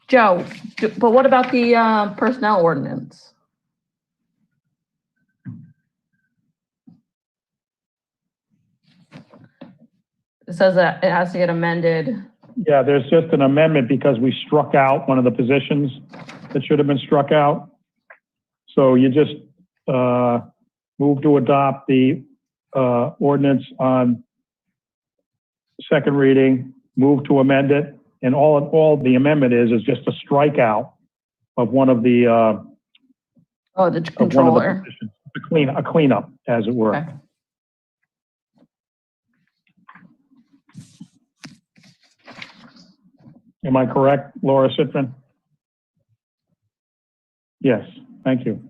Joe, but what about the personnel ordinance? It says that it has to get amended. Yeah, there's just an amendment because we struck out one of the positions that should have been struck out. So you just move to adopt the ordinance on second reading, move to amend it, and all the amendment is just a strikeout of one of the the controller. positions. A cleanup, as it were. Okay. Am I correct, Laura Citrin? Yes, thank you.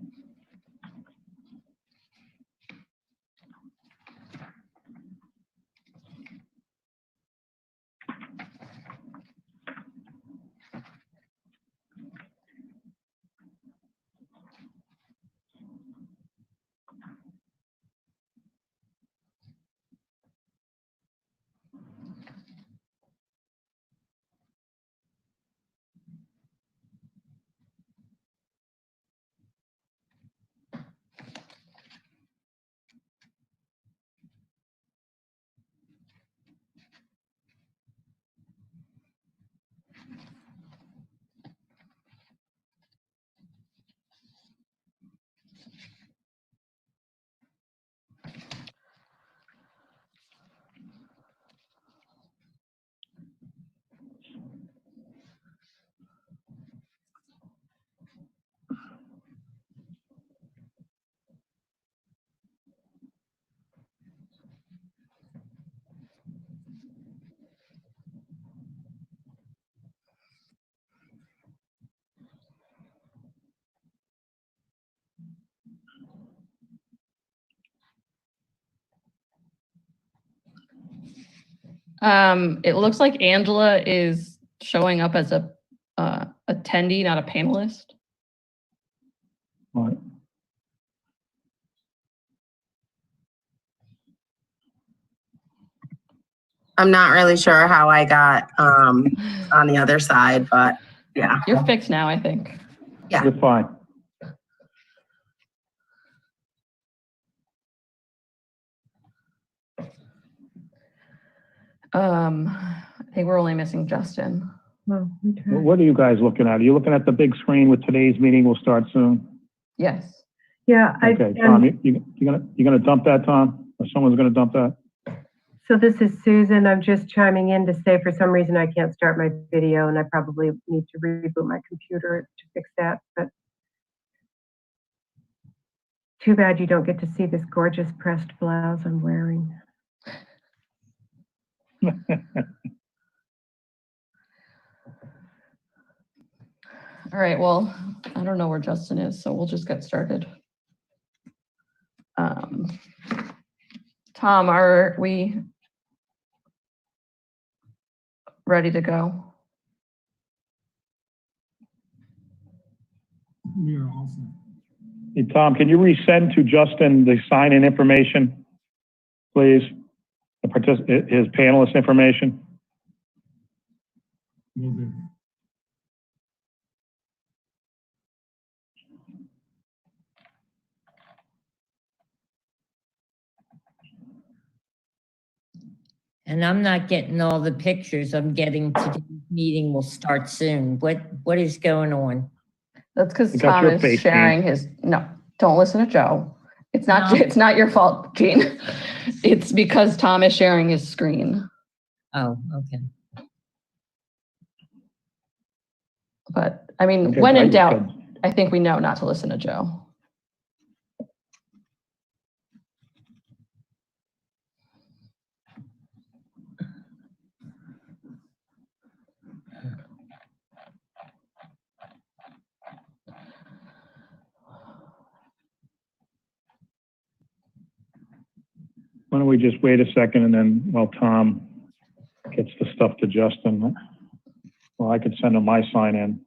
It looks like Angela is showing up as a attendee, not a panelist. All right. I'm not really sure how I got on the other side, but yeah. You're fixed now, I think. Yeah. You're fine. I think we're only missing Justin. Oh, okay. What are you guys looking at? Are you looking at the big screen with today's meeting will start soon? Yes. Yeah, Okay, Tom, you gonna dump that, Tom? Or someone's gonna dump that? so this is Susan. I'm just chiming in to say for some reason I can't start my video and I probably need to reboot my computer to fix that. But too bad you don't get to see this gorgeous pressed blouse I'm wearing. All right, well, I don't know where Justin is, so we'll just get started. Tom, are we ready to go? We are also. Hey, Tom, can you resend to Justin the sign-in information, please? His panelist information? Will do. And I'm not getting all the pictures. I'm getting today's meeting will start soon. What is going on? That's because You got Tom your is face, sharing his, no, don't listen to Joe. It's not, it's not your fault, Jean. It's because Tom is sharing his screen. Oh, okay. But I mean, Okay, when in right, doubt, good. I think we know not to listen to Joe. Why don't we just wait a second and then while Tom gets the stuff to Justin, well, I could send him my sign-in.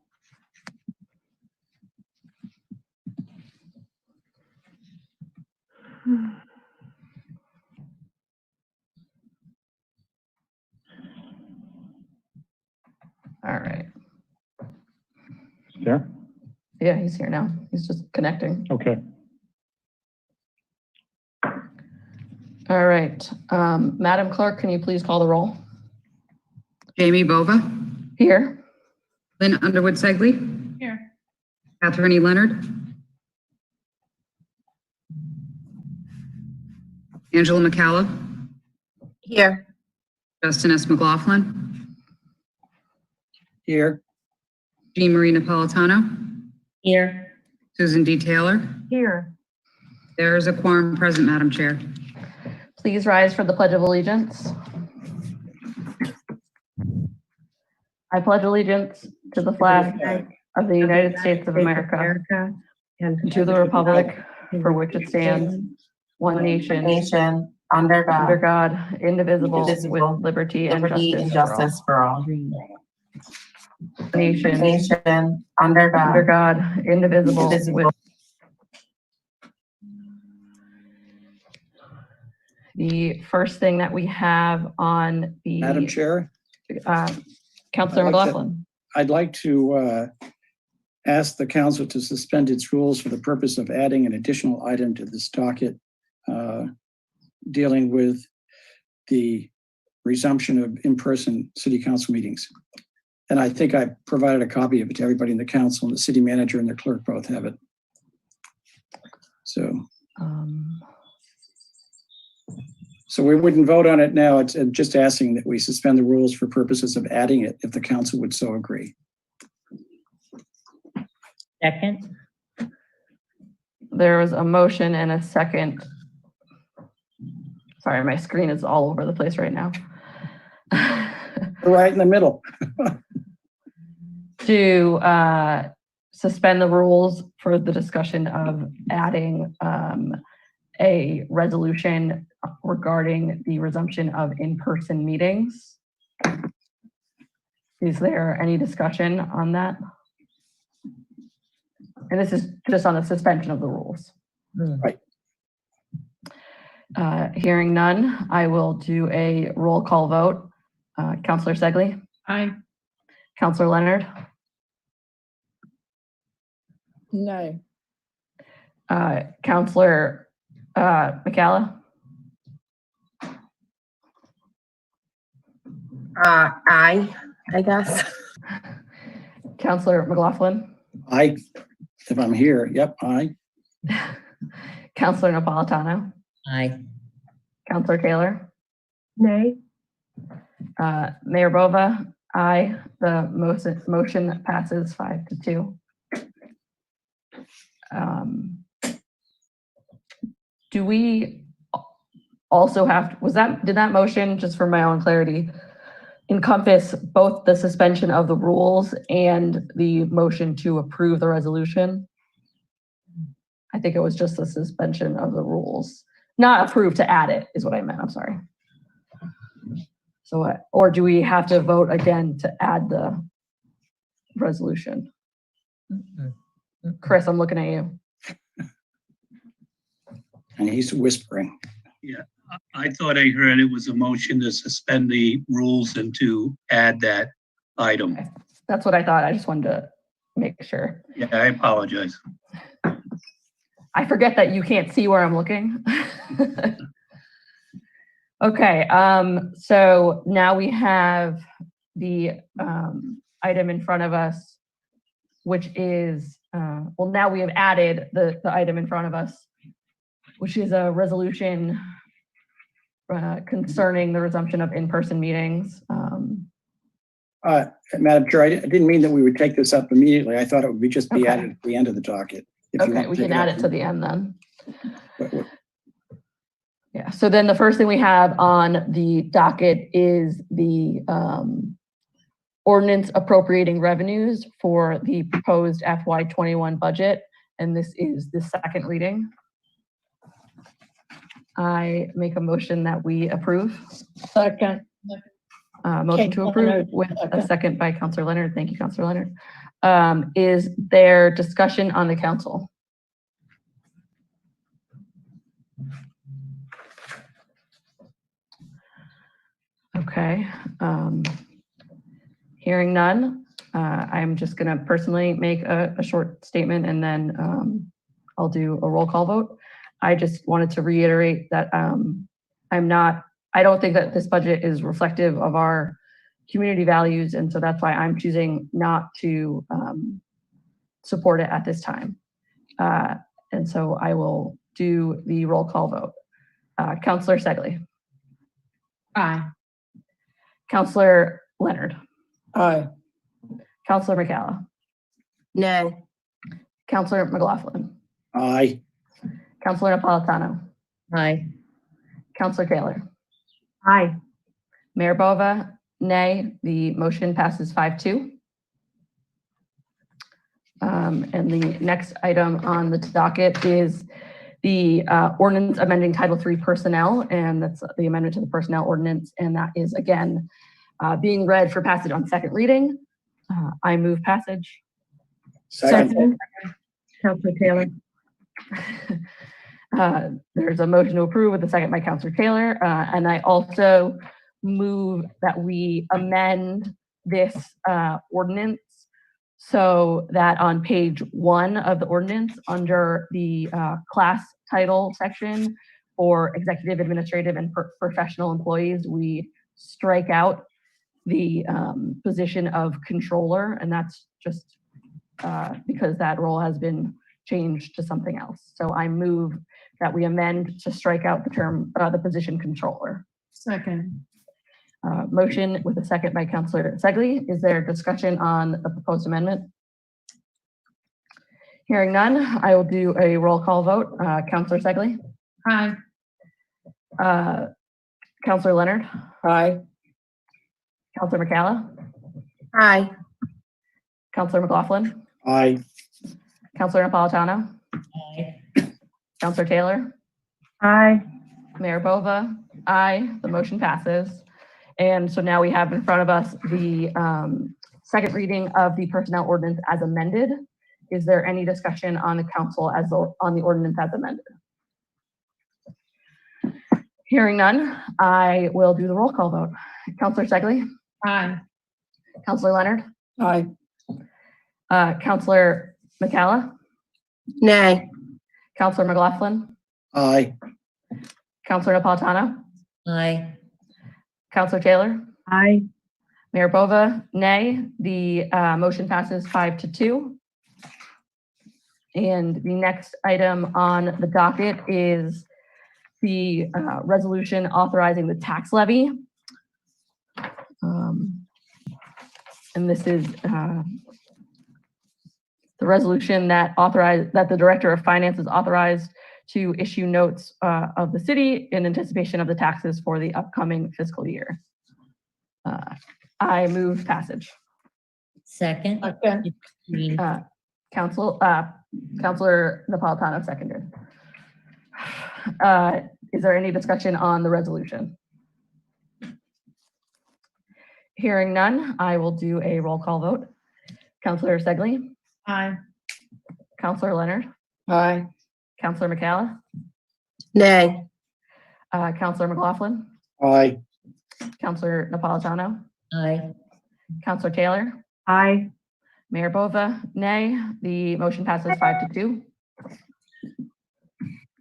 All right. there? Yeah, he's here now. He's just connecting. Okay. All right. Madam Clerk, can you please call the roll? Jamie Bova, Here. Lynn Underwood Segley. Here. Catherine E. Leonard. Angela McCalla, Here. Justin S. McLaughlin, Here. Jean Marie Napolitano, Here. Susan D. Taylor. Here. There is a quorum present, Madam Chair. Please rise for the Pledge of Allegiance. I pledge allegiance to the flag of the United States of America and to the republic for which it stands, one nation, Under under God, God, indivisible, indivisible, with liberty and liberty and justice for all. justice for all. Nation, Under under God, God, indivisible, indivisible. with the first thing that we have on the Madam Chair, Councilor I'd like to- McLaughlin. I'd like to ask the council to suspend its rules for the purpose of adding an additional item to this docket dealing with the resumption of in-person city council meetings. And I think I provided a copy of it to everybody in the council, and the city manager and the clerk both have it. So we wouldn't vote on it now. It's just asking that we suspend the rules for purposes of adding it if the council would so agree. Second. There was a motion and a second. Sorry, my screen is all over the place right now. Right in the middle. To suspend the rules for the discussion of adding a resolution regarding the resumption of in-person meetings. Is there any discussion on that? And this is just on the suspension of the rules. Right. Hearing none, I will do a roll call vote. Councilor Segley? Aye. Councilor Leonard? No. Councilor McCalla? I guess. Councilor McLaughlin? If I'm here, yep, aye. Councilor Napolitano? Aye. Councilor Taylor? Nay. Mayor Bova? Aye. The motion passes 5-2. Do we also have, did that motion, just for my own clarity, encompass both the suspension of the rules and the motion to approve the resolution? I think it was just the suspension of the rules, not approve to add it is what I meant. I'm sorry. So, or do we have to vote again to add the resolution? Chris, I'm looking at you. And he's whispering. Yeah, I thought I heard it was a motion to suspend the rules and to add that item. That's what I thought. I just wanted to make sure. Yeah, I apologize. I forget that you can't see where I'm looking. Okay, so now we have the item in front of us, which is, well, now we have added the item in front of us, which is a resolution concerning the resumption of in-person meetings. Madam Chair, I didn't mean that we would take this up immediately. I thought it would just be Okay. added at the end of the docket. If you Okay, want we to can take add up. it to the end then. What- Yeah, so then the first thing we have on the docket is the ordinance appropriating revenues for the proposed FY21 budget, and this is the second reading. I make a motion that we approve. Second. Motion to Okay, approve Leonard, with a okay. second by Councilor Leonard. Thank you, Councilor Leonard. Is there discussion on the council? Okay. Hearing none, I'm just going to personally make a short statement and then I'll do a roll call vote. I just wanted to reiterate that I don't think that this budget is reflective of our community values, and so that's why I'm choosing not to support it at this time. And so I will do the roll call vote. Councillor Segley. Aye. Councillor Leonard. Aye. Councillor McCalla. Nay. Councillor McLaughlin. Aye. Councillor Napolitano. Aye. Councillor Taylor. Aye. Mayor Bova, nay. The motion passes 5-2. And the next item on the docket is the ordinance amending Title III personnel, and that's the amendment to the personnel ordinance, and that is again being read for passage on second reading. I move passage. Second. Councilor Taylor. There's a motion to approve with a second by Councilor Taylor, and I also move that we amend this ordinance so that on page 1 of the ordinance, under the class title section for executive, administrative, and professional employees, we strike out the position of controller, and that's just because that role has been changed to something else. So I move that we amend to strike out the term, the position controller. Second. Motion with a second by Councilor Segley. Is there discussion on the proposed amendment? Hearing none, I will do a roll call vote. Councilor Segley. Aye. Councilor Leonard. Aye. Councilor McCalla. Aye. Councilor McLaughlin. Aye. Councilor Napolitano. Aye. Councilor Taylor. Aye. Mayor Bova. Aye. The motion passes. And so now we have in front of us the second reading of the personnel ordinance as amended. Is there any discussion on the council on the ordinance as amended? Hearing none, I will do the roll call vote. Councilor Segley. Aye. Councilor Leonard. Aye. Councilor McCalla. Nay. Councilor McLaughlin. Aye. Councilor Napolitano. Aye. Councilor Taylor. Aye. Mayor Bova, nay. The motion passes 5-2. And the next item on the docket is the resolution authorizing the tax levy. And this is the resolution that the Director of Finance is authorized to issue notes of the city in anticipation of the taxes for the upcoming fiscal year. I move passage. Second. Councilor Napolitano seconded. Is there any discussion on the resolution? Hearing none, I will do a roll call vote. Councilor Segley. Aye. Councilor Leonard. Aye. Councilor McCalla. Nay. Councilor McLaughlin. Aye. Councilor Napolitano. Aye. Councilor Taylor. Aye. Mayor Bova, nay. The motion passes 5-2.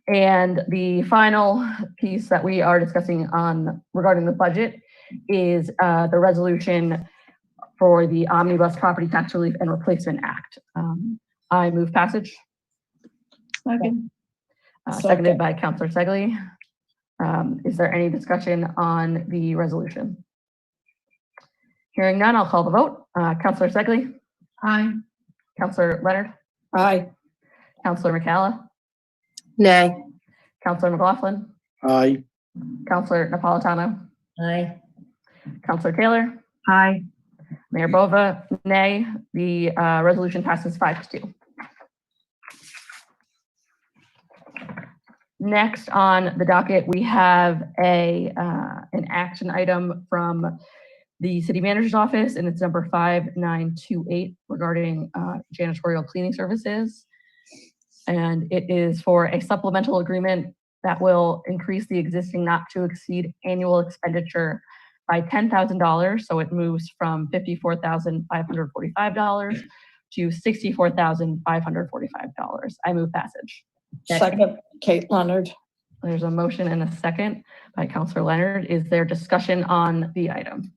And the final piece that we are discussing regarding the budget is the resolution for the Omnibus Property Tax Relief and Replacement Act. I move passage. Second. Seconded by Councilor Segley. Is there any discussion on the resolution? Hearing none, I'll call the vote. Councilor Segley. Aye. Councilor Leonard. Aye. Councilor McCalla. Nay. Councilor McLaughlin. Aye. Councilor Napolitano. Aye. Councilor Taylor. Aye. Mayor Bova, nay. The resolution passes 5-2. Next on the docket, we have an action item from the city manager's office, and it's number 5928 regarding janitorial cleaning services. And it is for a supplemental agreement that will increase the existing not to exceed annual expenditure by $10,000. So it moves from $54,545 to $64,545. I move passage. Second, Kate Leonard. There's a motion and a second by Counselor Leonard. Is there discussion on the item?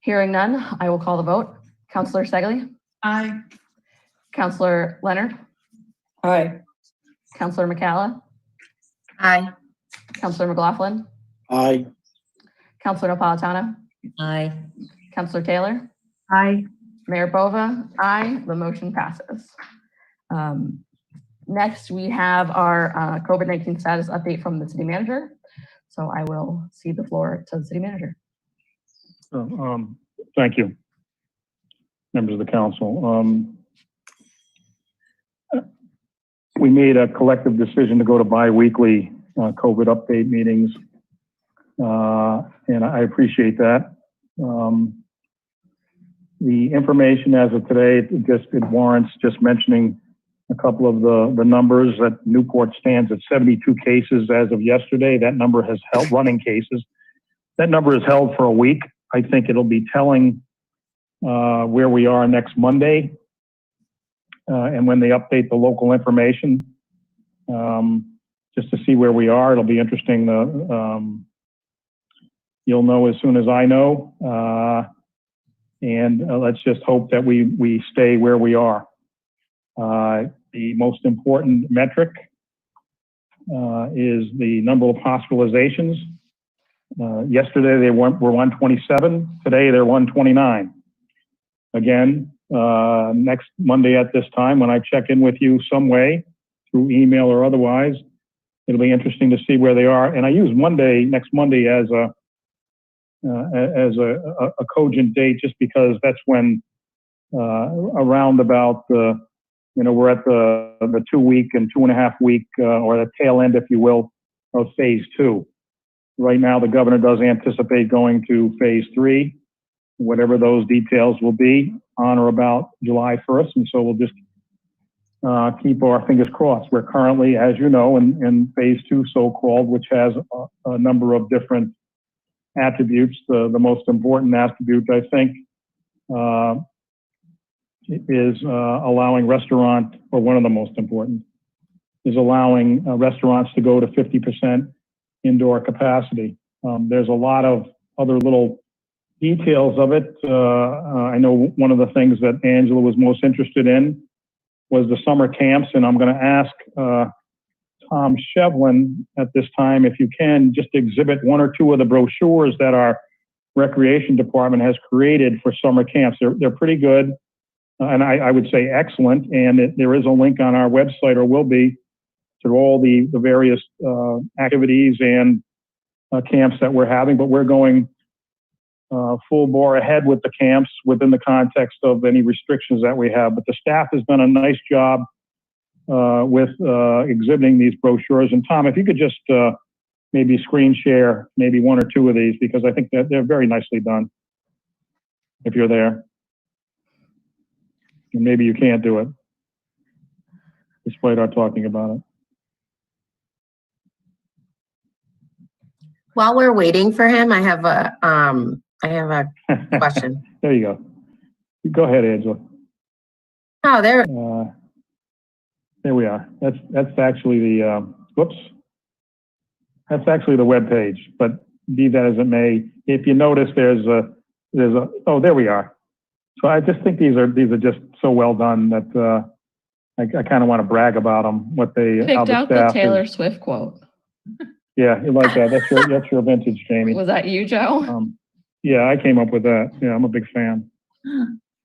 Hearing none, I will call the vote. Counselor Segley? Aye. Counselor Leonard? Aye. Counselor McCalla? Aye. Counselor McLaughlin? Aye. Counselor Napolitano? Aye. Counselor Taylor? Aye. Mayor Bova? Aye. The motion passes. Next, we have our COVID-19 status update from the city manager. So I will cede the floor to the city manager. Thank you, members of the council. We made a collective decision to go to bi-weekly COVID update meetings, and I appreciate that. The information as of today, it warrants just mentioning a couple of the numbers. That Newport stands at 72 cases as of yesterday. That number has held, running cases. That number is held for a week. I think it'll be telling where we are next Monday, and when they update the local information, just to see where we are. It'll be interesting. You'll know as soon as I know, and let's just hope that we stay where we are. The most important metric is the number of hospitalizations. Yesterday they were 127. Today they're 129. Again, next Monday at this time, when I check in with you some way through email or otherwise, it'll be interesting to see where they are. And I use next Monday as a cogent date, just because that's when around about we're at the 2 week and 2.5 week or the tail end, if you will, of phase 2. Right now, the governor does anticipate going to phase 3, whatever those details will be, on or about July 1st. And so we'll just keep our fingers crossed. We're currently, as you know, in phase 2, so-called, which has a number of different attributes. The most important attribute, I think, is allowing restaurant, or one of the most important, is allowing restaurants to go to 50% indoor capacity. There's a lot of other little details of it. I know one of the things that Angela was most interested in was the summer camps, and I'm going to ask Tom Shevlin at this time, if you can, just exhibit one or two of the brochures that our recreation department has created for summer camps. They're pretty good, and I would say excellent, and there is a link on our website, or will be, to all the various activities and camps that we're having. But we're going full bore ahead with the camps within the context of any restrictions that we have. But the staff has done a nice job with exhibiting these brochures. And Tom, if you could just maybe screen share maybe one or two of these, because I think that they're very nicely done, if you're there. And maybe you can't do it, despite our talking about it. While we're waiting for him, I have a question. There you go. Go ahead, Angela. Oh, there. There we are. That's actually the whoops. That's actually the web page. But be that as it may, if you notice, there's a oh, there we are. So I just think these are just so well done that I kind of want to brag about them. What they Picked out the Taylor Swift quote. Yeah, you like that. That's your vintage, Jamie. Was that you, Joe? Yeah, I came up with that. Yeah, I'm a big fan.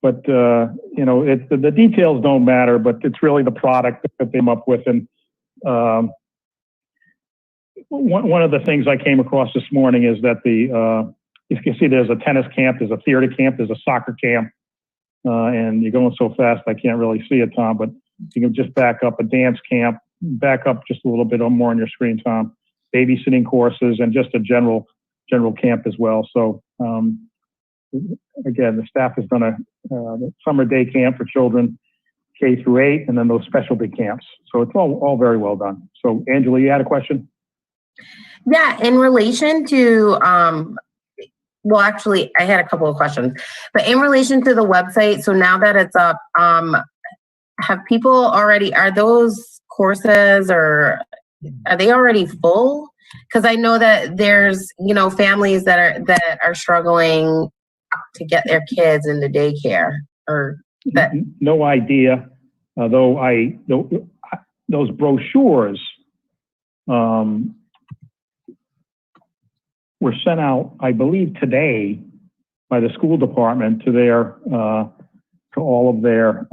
But it's the details don't matter, but it's really the product that they came up with. And one of the things I came across this morning is that you can see there's a tennis camp, there's a theater camp, there's a soccer camp, and you're going so fast I can't really see it, Tom. But you can just back up, a dance camp, back up just a little bit more on your screen, Tom. Babysitting courses, and just a general camp as well. So again, the staff has done a summer day camp for children K through 8, and then those specialty camps. So it's all very well done. So Angela, you had a question? Yeah, in relation to, well, actually, I had a couple of questions, but in relation to the website, so now that it's up, have people already, are those courses or are they already full? Because I know that there's, you know, families that are struggling to get their kids into daycare or that. No idea, though those brochures were sent out, I believe, today by the school department to their to all of their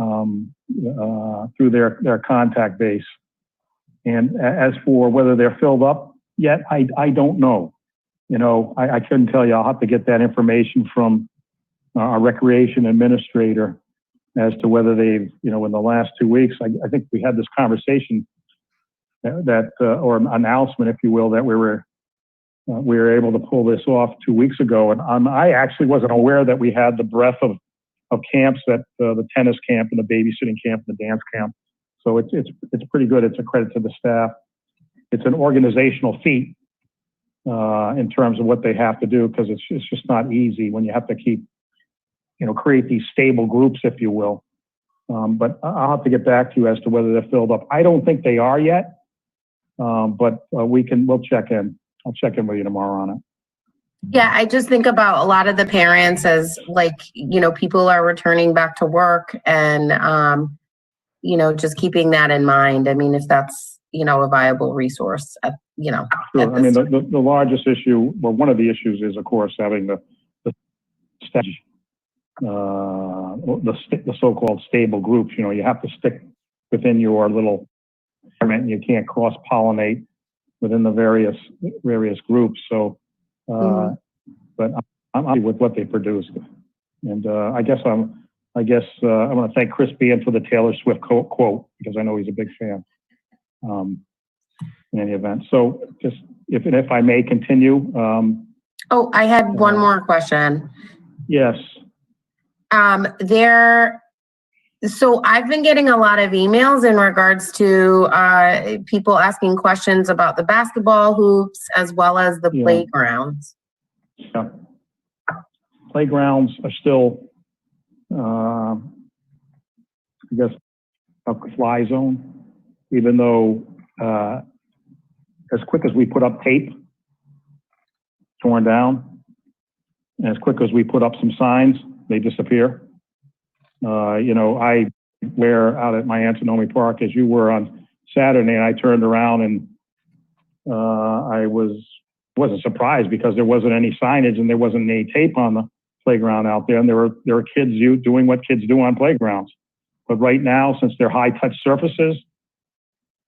through their contact base. And as for whether they're filled up yet, I don't know. You know, I couldn't tell you. I'll have to get that information from our recreation administrator as to whether they've, you know, in the last 2 weeks. I think we had this conversation that or announcement, if you will, that we were able to pull this off 2 weeks ago. And I actually wasn't aware that we had the breadth of camps, that the tennis camp and the babysitting camp and the dance camp. So it's pretty good. It's a credit to the staff. It's an organizational feat in terms of what they have to do, because it's just not easy when you have to keep, you know, create these stable groups, if you will. But I'll have to get back to you as to whether they're filled up. I don't think they are yet, but we'll check in. I'll check in with you tomorrow on it. Yeah, I just think about a lot of the parents as, like, you know, people are returning back to work and, you know, just keeping that in mind. I mean, if that's, you know, a viable resource, you know. Sure. I mean, the largest issue, well, one of the issues is, of course, having the so-called stable groups. You know, you have to stick within your little environment, and you can't cross-pollinate within the various groups. So, but I'm happy with what they produced, and I guess I'm going to thank Chris Bean for the Taylor Swift quote, because I know he's a big fan. In any event, so just if I may continue. Oh, I had one more question. Yes. So I've been getting a lot of emails in regards to people asking questions about the basketball hoops as well as the playgrounds. Yeah. Playgrounds are still, I guess, a fly zone, even though as quick as we put up tape, torn down, and as quick as we put up some signs, they disappear. You know, I were out at my Antononi Park as you were on Saturday, and I turned around and I wasn't surprised because there wasn't any signage and there wasn't any tape on the playground out there, and there were kids doing what kids do on playgrounds. But right now, since they're high touch surfaces,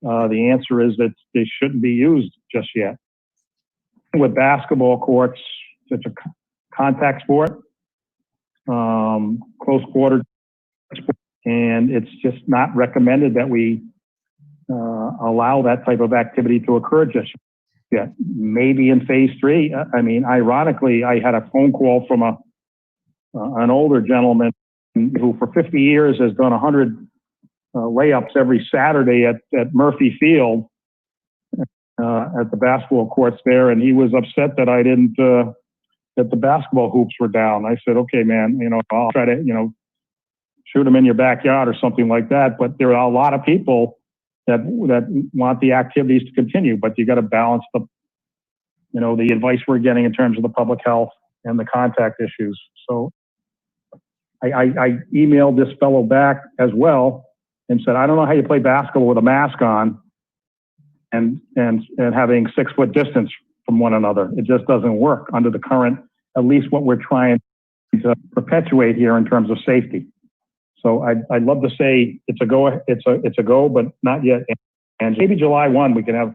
the answer is that they shouldn't be used just yet. With basketball courts, it's a contact sport, close quarter, and it's just not recommended that we allow that type of activity to occur just yet. Maybe in phase 3. I mean, ironically, I had a phone call from an older gentleman who for 50 years has done 100 layups every Saturday at Murphy Field at the basketball courts there, and he was upset that I didn't that the basketball hoops were down. I said, okay, man, you know, I'll try to, you know, shoot them in your backyard or something like that. But there are a lot of people that want the activities to continue, but you got to balance the, you know, the advice we're getting in terms of the public health and the contact issues. So I emailed this fellow back as well and said, I don't know how you play basketball with a mask on and having 6 foot distance from one another. It just doesn't work under the current, at least what we're trying to perpetuate here in terms of safety. So I'd love to say it's a go, but not yet. And maybe July 1 we can have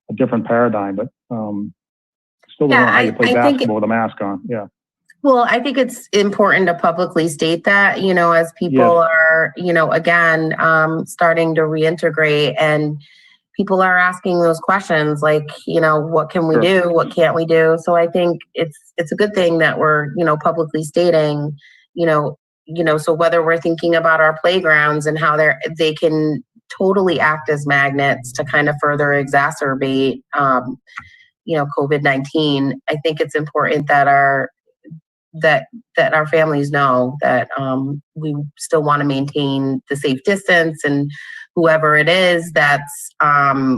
a different paradigm, but still don't know how you play basketball with a mask on. Yeah. Well, I think it's important to publicly state that, you know, as people are, you know, again, starting to reintegrate, and people are asking those questions like, you know, what can we do? What can't we do? So I think it's a good thing that we're, you know, publicly stating, you know, so whether we're thinking about our playgrounds and how they can totally act as magnets to kind of further exacerbate, COVID-19, I think it's important that our families know that we still want to maintain the safe distance, and whoever it is that's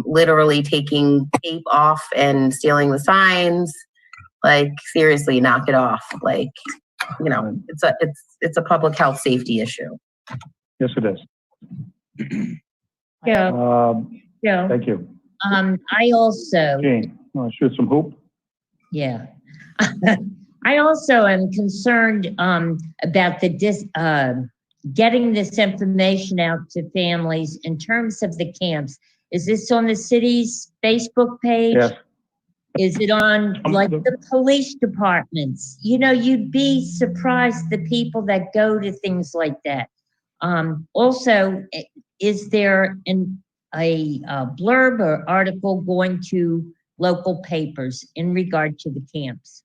literally taking tape off and stealing the signs, like seriously, knock it off. Like, it's a public health safety issue. Yes, it is. Yeah. Thank you. I also, Jane, want to shoot some hoop? yeah. I also am concerned about getting this information out to families in terms of the camps. Is this on the city's Facebook page? Yes. Is it on like the police departments? You'd be surprised the people that go to things like that. Also, is there a blurb or article going to local papers in regard to the camps?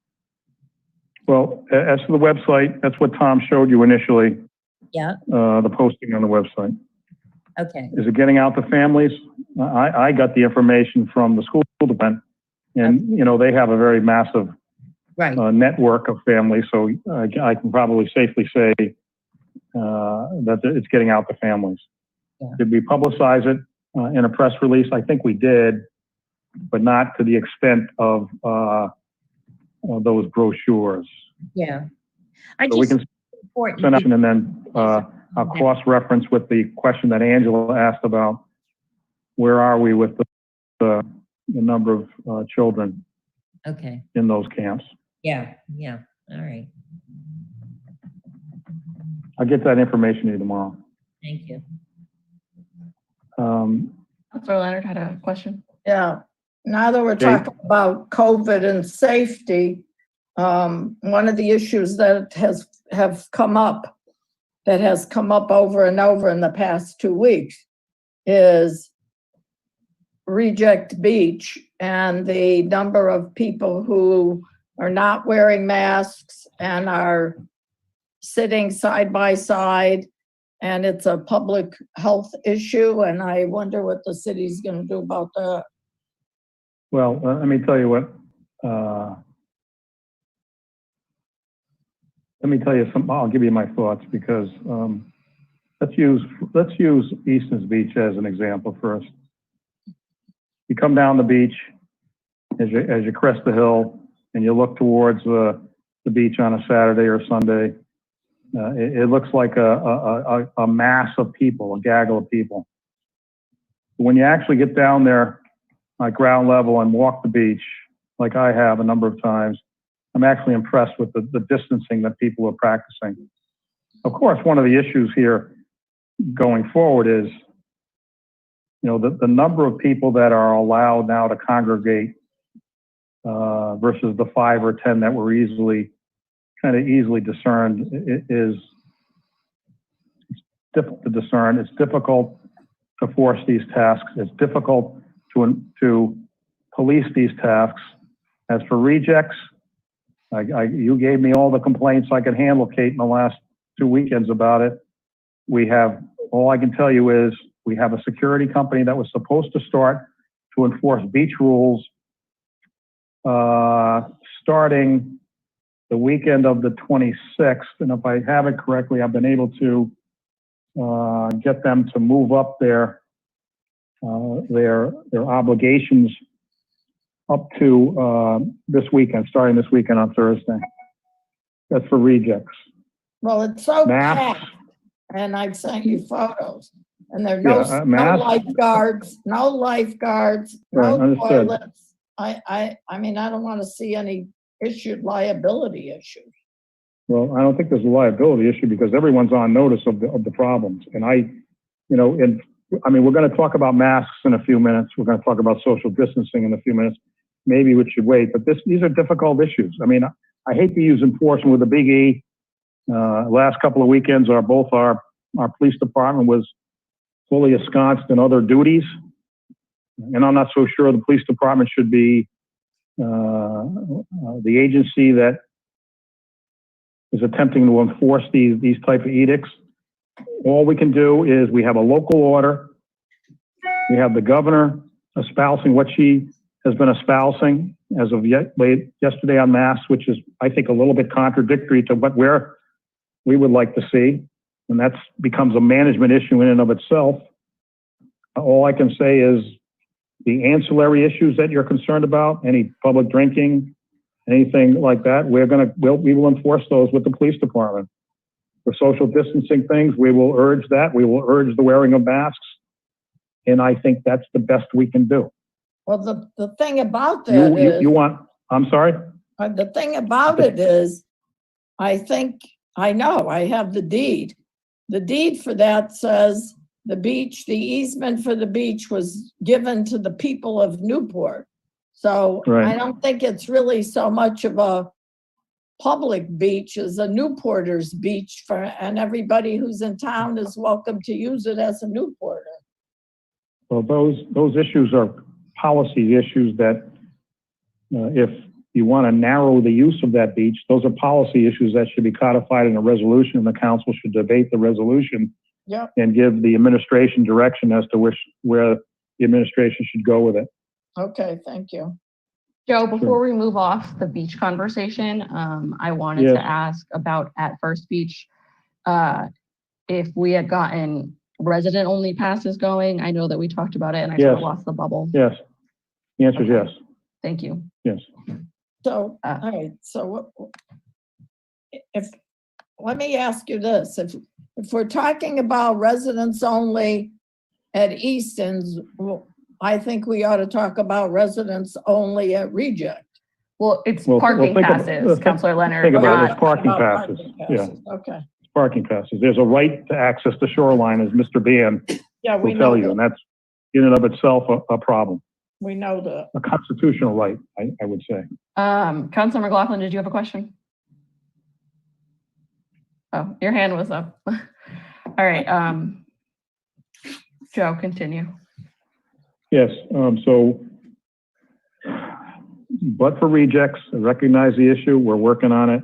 Well, as for the website, that's what Tom showed you initially. Yeah. The posting on the website. Okay. Is it getting out to families? I got the information from the school department, and they have a very massive network of families. So I can probably safely say that it's getting out to families. Yeah. Did we publicize it in a press release? I think we did, but not to the extent of those brochures. Yeah. So we can send out, and then I'll cross-reference with the question that Angela asked about where are we with the number of children in those camps. Yeah. All right. I'll get that information to you tomorrow. Thank you. Councilor Leonard had a question. Yeah. Now that we're talking about COVID and safety, one of the issues that has come up over and over in the past 2 weeks is Reject Beach and the number of people who are not wearing masks and are sitting side by side, and it's a public health issue, and I wonder what the city's going to do about that. Well, let me tell you what. Let me tell you something. I'll give you my thoughts, because let's use Easton's Beach as an example first. You come down the beach as you crest the hill, and you look towards the beach on a Saturday or Sunday. It looks like a mass of people, a gaggle of people. When you actually get down there at ground level and walk the beach, like I have a number of times, I'm actually impressed with the distancing that people are practicing. Of course, one of the issues here going forward is, the number of people that are allowed now to congregate versus the 5 or 10 that were easily discerned is difficult to discern. It's difficult to force these tasks. It's difficult to police these tasks. As for rejects, you gave me all the complaints I could handle, Kate, in the last 2 weekends about it. All I can tell you is we have a security company that was supposed to start to enforce beach rules starting the weekend of the 26th. And if I have it correctly, I've been able to get them to move up their obligations up to this weekend, starting this weekend on Thursday. That's for rejects. Well, it's so packed, and I've sent you photos, and there are no lifeguards, no toilets. I mean, I don't want to see any liability issues. Well, I don't think there's a liability issue, because everyone's on notice of the problems. And we're going to talk about masks in a few minutes. We're going to talk about social distancing in a few minutes. Maybe we should wait, but these are difficult issues. I mean, I hate to use enforcement with a big E. Last couple of weekends, our police department was fully ensconced in other duties. And I'm not so sure the police department should be the agency that is attempting to enforce these type of edicts. All we can do is we have a local order. We have the governor espousing what she has been espousing as of late yesterday on masks, which is, I think, a little bit contradictory to what we would like to see. And that becomes a management issue in and of itself. All I can say is the ancillary issues that you're concerned about, any public drinking, anything like that, we will enforce those with the police department. For social distancing things, we will urge that. We will urge the wearing of masks. And I think that's the best we can do. Well, the thing about that is, I'm sorry? the thing about it is, I think, I know, I have the deed. The deed for that says the beach, the easement for the beach was given to the people of Newport. So Right. I don't think it's really so much of a public beach as a Newporter's beach and everybody who's in town is welcome to use it as a Newporter. Well, those issues are policy issues that if you want to narrow the use of that beach, those are policy issues that should be codified in a resolution, and the council should debate the resolution. Yep. And give the administration direction as to where the administration should go with it. Okay, thank you. Joe, before we move off the beach conversation, I wanted Yes. to ask about at First Beach, if we had gotten resident-only passes going. I know that we talked about it and I sort of Yes. lost the bubble. Yes. The answer is yes. Thank you. Yes. So, all right, so let me ask you this, if we're talking about residents only at Easton's, well, I think we ought to talk about residents only at Reject. Well, it's Well, parking think passes, Councilor Leonard. Think about it, not- it's parking About passes. parking Yeah, passes, okay. parking passes. There's a right to access the shoreline, as Mr. Ban Yeah, we will know tell you, and that, that's in and of itself a problem, we know that. a constitutional right, I would say. Councilor McLaughlin, did you have a question? Oh, your hand was up. All right, Joe, continue. Yes, but for rejects, I recognize the issue, we're working on it.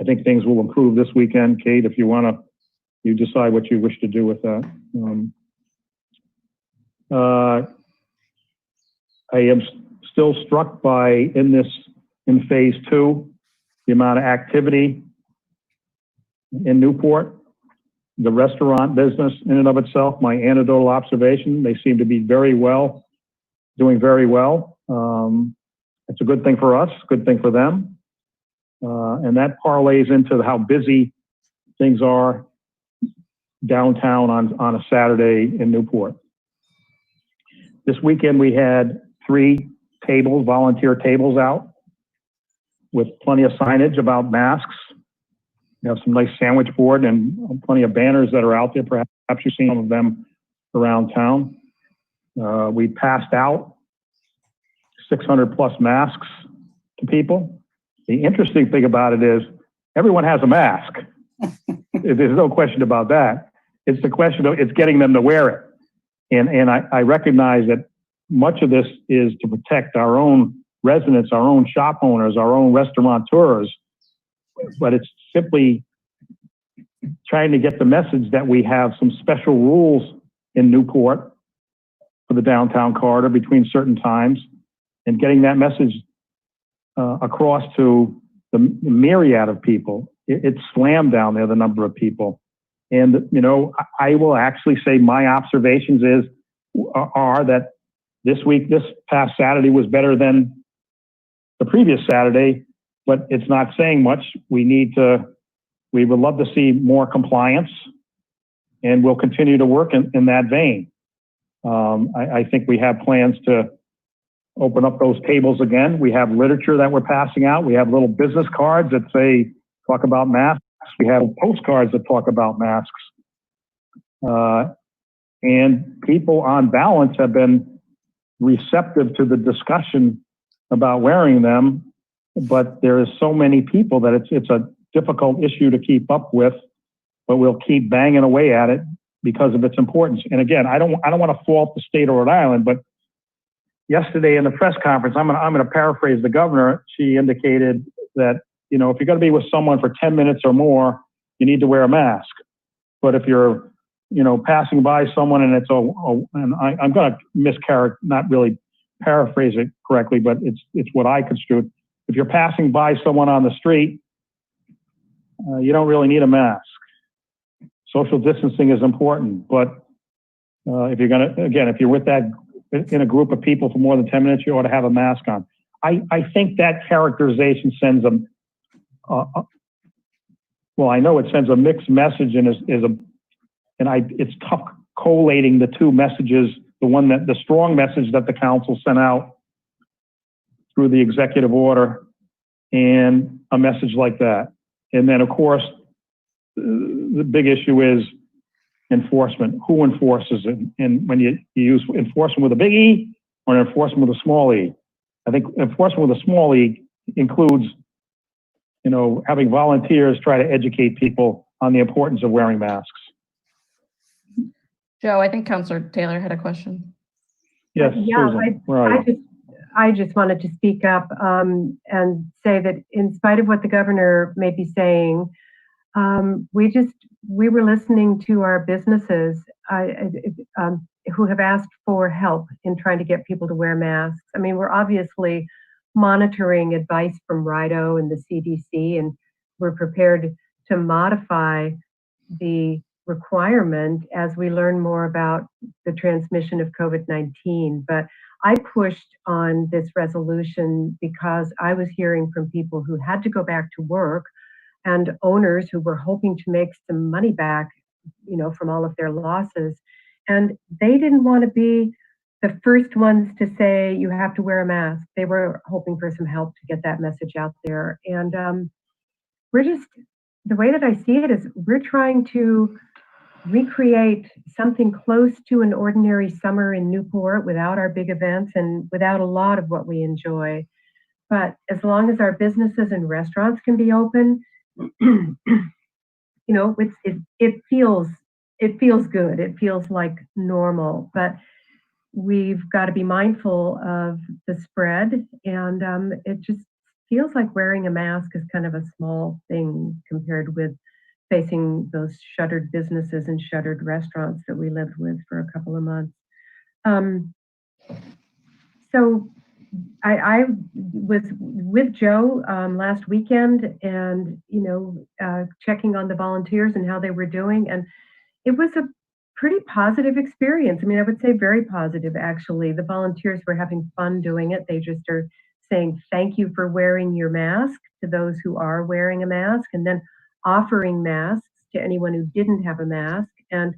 I think things will improve this weekend. Kate, if you decide what you wish to do with that. I am still struck by, in phase 2, the amount of activity in Newport. The restaurant business in and of itself, my anecdotal observation, they seem to be doing very well. It's a good thing for us, good thing for them. And that parlays into how busy things are downtown on a Saturday in Newport. This weekend we had 3 volunteer tables out with plenty of signage about masks. We have some nice sandwich board and plenty of banners that are out there. Perhaps you've seen some of them around town. We passed out 600 plus masks to people. The interesting thing about it is everyone has a mask. There's no question about that. It's the question of it's getting them to wear it. And I recognize that much of this is to protect our own residents, our own shop owners, our own restaurateurs, but it's simply trying to get the message that we have some special rules in Newport for the downtown corridor between certain times and getting that message across to the myriad of people. It's slammed down there, the number of people. And, I will actually say my observations are that this past Saturday was better than the previous Saturday, but it's not saying much. We would love to see more compliance, and we'll continue to work in that vein. I think we have plans to open up those tables again. We have literature that we're passing out. We have little business cards that talk about masks. We have postcards that talk about masks. And people on balance have been receptive to the discussion about wearing them, but there is so many people that it's a difficult issue to keep up with, but we'll keep banging away at it because of its importance. And again, I don't want to fault the state of Rhode Island, but yesterday in the press conference, I'm going to paraphrase the governor. She indicated that, if you're going to be with someone for 10 minutes or more, you need to wear a mask. But if you're, passing by someone and I'm going to not really paraphrase it correctly, but it's what I construed. If you're passing by someone on the street, you don't really need a mask. Social distancing is important, but if you're if you're with that in a group of people for more than 10 minutes, you ought to have a mask on. I think that characterization sends well, I know it sends a mixed message and it's tough collating the two messages, the strong message that the council sent out through the executive order and a message like that. And then of course, the big issue is enforcement. Who enforces it? And when you use enforcement with a big E or enforcement with a small E, I think enforcement with a small E includes, having volunteers try to educate people on the importance of wearing masks. Joe, I think Councilor Taylor had a question. Yes, Yeah, Susan, where are you? I just wanted to speak up and say that in spite of what the governor may be saying, we were listening to our businesses who have asked for help in trying to get people to wear masks. I mean, we're obviously monitoring advice from RIDO and the CDC, and we're prepared to modify the requirement as we learn more about the transmission of COVID-19. But I pushed on this resolution because I was hearing from people who had to go back to work and owners who were hoping to make some money back, from all of their losses. And they didn't want to be the first ones to say you have to wear a mask. They were hoping for some help to get that message out there. And the way that I see it is we're trying to recreate something close to an ordinary summer in Newport without our big events and without a lot of what we enjoy. But as long as our businesses and restaurants can be open, it feels good. It feels like normal, but we've got to be mindful of the spread, and it just feels like wearing a mask is kind of a small thing compared with facing those shuttered businesses and shuttered restaurants that we lived with for a couple of months. So I was with Joe last weekend and, checking on the volunteers and how they were doing. And it was a pretty positive experience. I mean, I would say very positive, actually. The volunteers were having fun doing it. They just are saying, thank you for wearing your mask to those who are wearing a mask, and then offering masks to anyone who didn't have a mask. And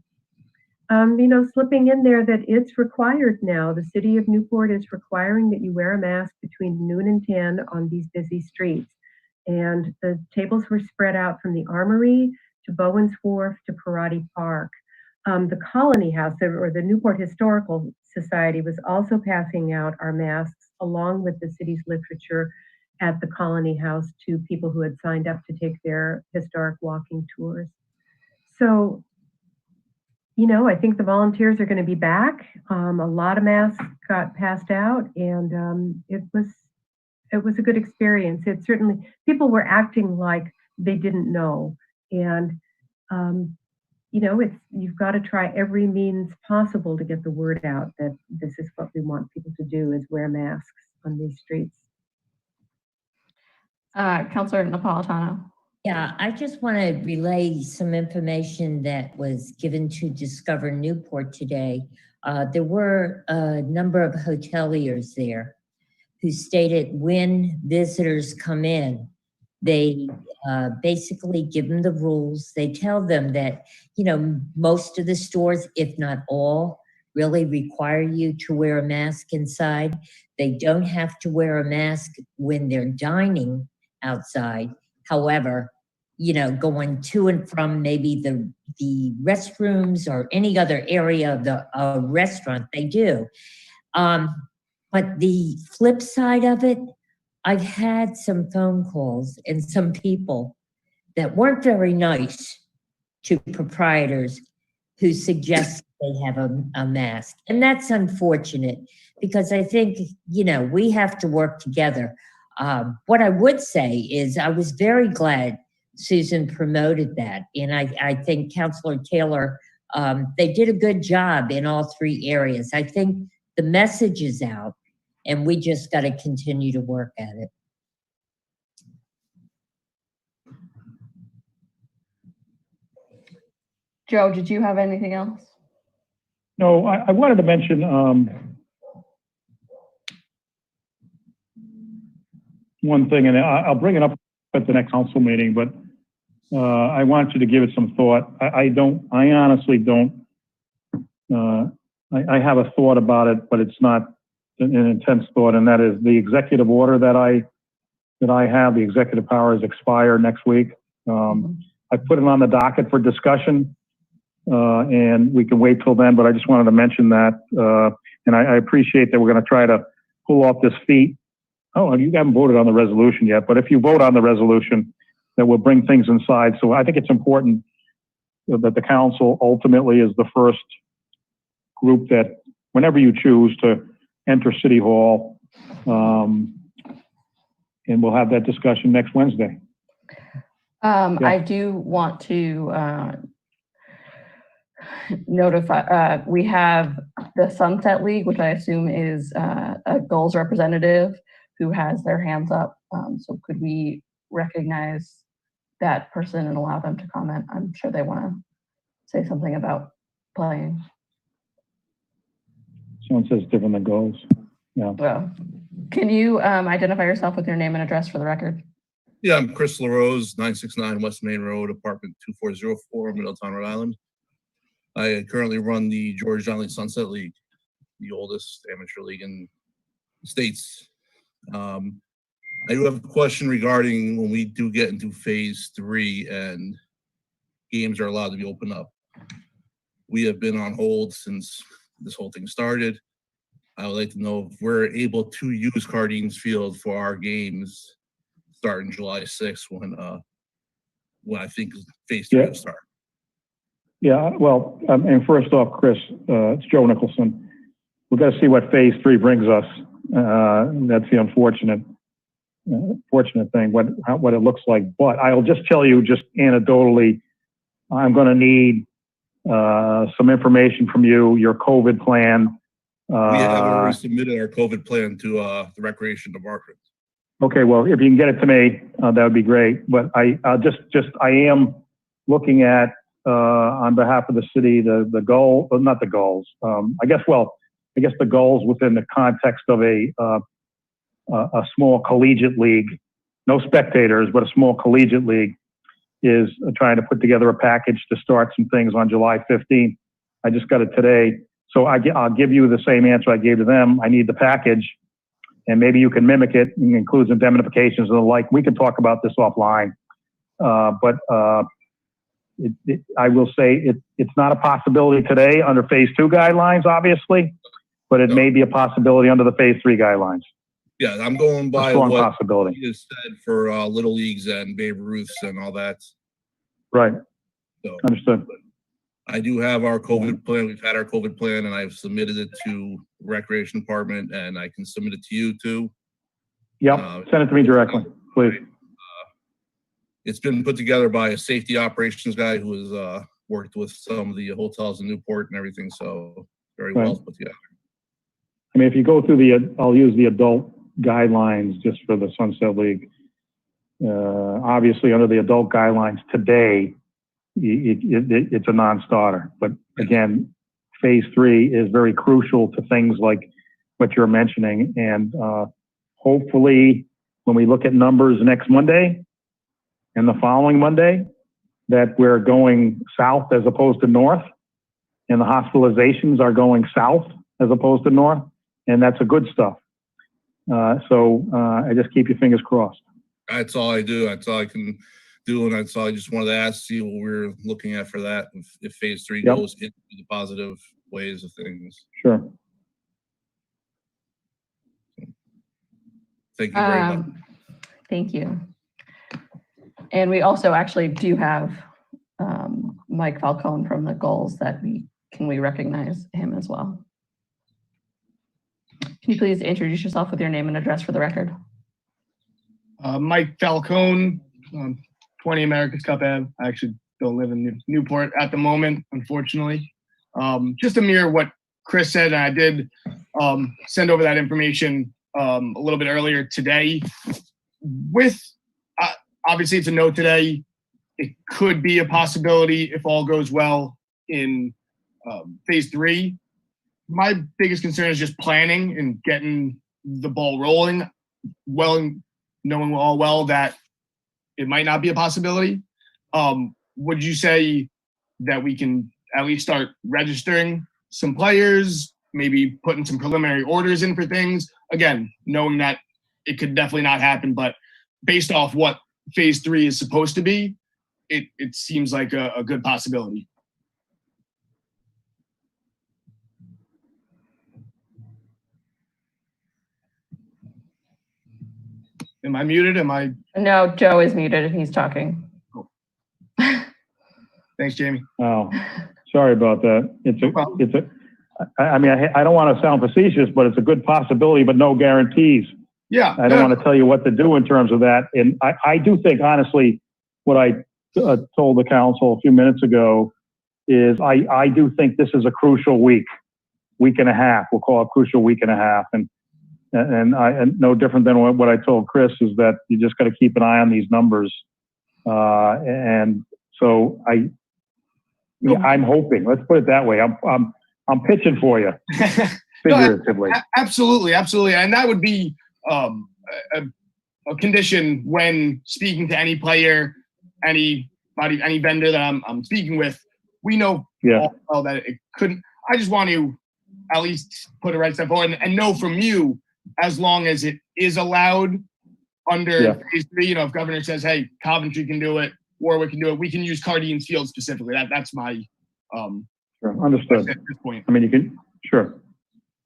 slipping in there that it's required now. The city of Newport is requiring that you wear a mask between noon and 10 on these busy streets. And the tables were spread out from the Armory to Bowen's Wharf to Parati Park. The Colony House, or the Newport Historical Society, was also passing out our masks along with the city's literature at the Colony House to people who had signed up to take their historic walking tours. So, I think the volunteers are going to be back. A lot of masks got passed out, and it was a good experience. It certainly, people were acting like they didn't know, and you've got to try every means possible to get the word out that this is what we want people to do, is wear masks on these streets. Councilor Napolitano. Yeah, I just want to relay some information that was given to Discover Newport today. There were a number of hoteliers there who stated when visitors come in, they basically give them the rules. They tell them that, most of the stores, if not all, really require you to wear a mask inside. They don't have to wear a mask when they're dining outside. However, going to and from maybe the restrooms or any other area of the restaurant, they do. But the flip side of it, I've had some phone calls and some people that weren't very nice to proprietors who suggest they have a mask. And that's unfortunate because I think, we have to work together. What I would say is I was very glad Susan promoted that. And I think Councilor Taylor, they did a good job in all three areas. I think the message is out. and we just got to continue to work at it. Joe, did you have anything else? No, I wanted to mention, one thing, and I'll bring it up at the next council meeting, but I want you to give it some thought. I honestly don't, I have a thought about it, but it's not an intense thought, and that is the executive order that I have, the executive powers expire next week. I put it on the docket for discussion, and we can wait till then, but I just wanted to mention that, and I appreciate that we're going to try to pull off this feat. Oh, you haven't voted on the resolution yet, but if you vote on the resolution, that will bring things inside. So I think it's important that the council ultimately is the first group that, whenever you choose to enter City Hall, and we'll have that discussion next Wednesday. I do want to notify, we have the Sunset League, which I assume is a goals representative who has their hands up. So could we recognize that person and allow them to comment? I'm sure they want to say something about playing. Someone says different than goals. Yeah. Well, can you identify yourself with your name and address for the record? Yeah, I'm Chris LaRose, 969 West Main Road, apartment 2404, Middletown, Rhode Island. I currently run the George Donnelly Sunset League, the oldest amateur league in the States. I do have a question regarding when we do get into phase 3 and games are allowed to be opened up. We have been on hold since this whole thing started. I would like to know if we're able to use Cardines Field for our games starting July 6th when I think phase 3 will start. Yeah, well, and first off, Chris, it's Joe Nicholson. We've got to see what phase 3 brings us. That's the unfortunate thing, what it looks like. But I'll just tell you, just anecdotally, I'm going to need some information from you, your COVID plan. We have already submitted our COVID plan to the Recreation Department. Okay, well, if you can get it to me, that would be great. But I am looking at, on behalf of the city, the goal, well, not the goals. I guess the goals within the context of a small collegiate league, no spectators, but a small collegiate league, is trying to put together a package to start some things on July 15th. I just got it today. So I'll give you the same answer I gave to them. I need the package, and maybe you can mimic it and include indemnifications and the like. We can talk about this offline. But I will say it's not a possibility today under phase 2 guidelines, obviously, but it may be a possibility under the phase 3 guidelines. Yeah, I'm going by strong what possibility. you said for Little Leagues and Babe Ruths and all that. Right. So, understood. I do have our COVID plan. We've had our COVID plan, and I've submitted it to the Recreation Department, and I can submit it to you too. Yep. Send it to me directly, please. It's been put together by a safety operations guy who has worked with some of the hotels in Newport and everything, so very well put together. I mean, if you go through I'll use the adult guidelines just for the Sunset League. Obviously, under the adult guidelines today, it's a non-starter. But again, phase 3 is very crucial to things like what you're mentioning. And hopefully, when we look at numbers next Monday and the following Monday, that we're going south as opposed to north, and the hospitalizations are going south as opposed to north, and that's a good stuff. So I just keep your fingers crossed. That's all I do. That's all I can do, and that's all I just wanted to ask, see what we're looking at for that, if phase 3 goes into the positive ways of things. Sure. Thank you very much. Thank you. And we also actually do have Mike Falcone from the goals that can we recognize him as well. Can you please introduce yourself with your name and address for the record? Mike Falcone, 20 America's Cup Ave. I actually don't live in Newport at the moment, unfortunately. Just to mirror what Chris said, and I did send over that information a little bit earlier today. With obviously it's a no today. It could be a possibility if all goes well in phase 3. My biggest concern is just planning and getting the ball rolling, well, knowing all well that it might not be a possibility. Would you say that we can at least start registering some players, maybe putting some preliminary orders in for things? Again, knowing that it could definitely not happen, but based off what phase 3 is supposed to be, it seems like a good possibility. Am I muted? Am I? No, Joe is muted and he's talking. Thanks, Jamie. Oh, sorry about that. No problem. I mean, I don't want to sound facetious, but it's a good possibility, but no guarantees. Yeah. I don't want to tell you what to do in terms of that. And I do think, honestly, what I told the council a few minutes ago is I do think this is a crucial week and a half. We'll call it crucial week and a half. And no different than what I told Chris is that you just got to keep an eye on these numbers. And so I'm hoping, let's put it that way. I'm pitching for you figuratively. No, absolutely. And that would be a condition when speaking to any player, anybody, any vendor that I'm speaking with. We know all that it couldn't. I just want to at least put a right step forward and know from you, as long as it is allowed under phase 3, if governor says, hey, Coventry can do it, Warwick can do it, we can use Cardines Field specifically. That's my sure. Understood. at this point. I mean, you can, sure.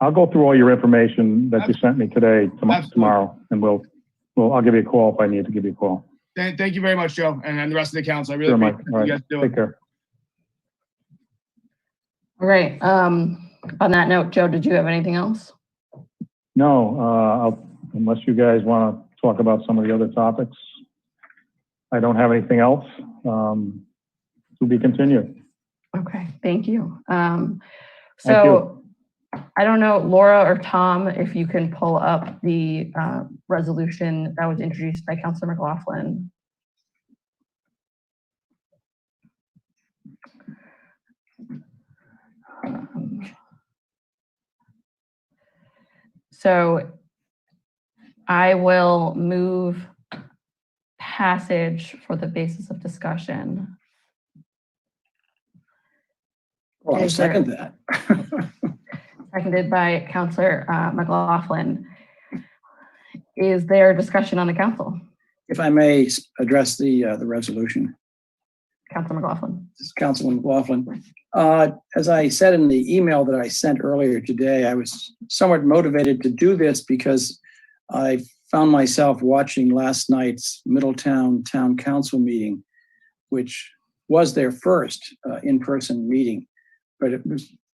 I'll go through all your information that you sent me today, tomorrow, and I'll give you a call if I need to give you a call. Thank you very much, Joe, and the rest of the council. I really Sure, Mike. appreciate All right. you guys doing. Take care. All right. On that note, Joe, did you have anything else? No, unless you guys want to talk about some of the other topics. I don't have anything else to be continued. Okay, thank you. Thank So I don't know, Laura or Tom, if you can pull up the resolution that was introduced by Councilor McLaughlin. So I will move passage for the basis of discussion. Well, I'll second that. Seconded by Councilor McLaughlin. Is there discussion on the council? If I may address the resolution. Councilor McLaughlin. This is Councilman McLaughlin. As I said in the email that I sent earlier today, I was somewhat motivated to do this because I found myself watching last night's Middletown Town Council meeting, which was their first in-person meeting. But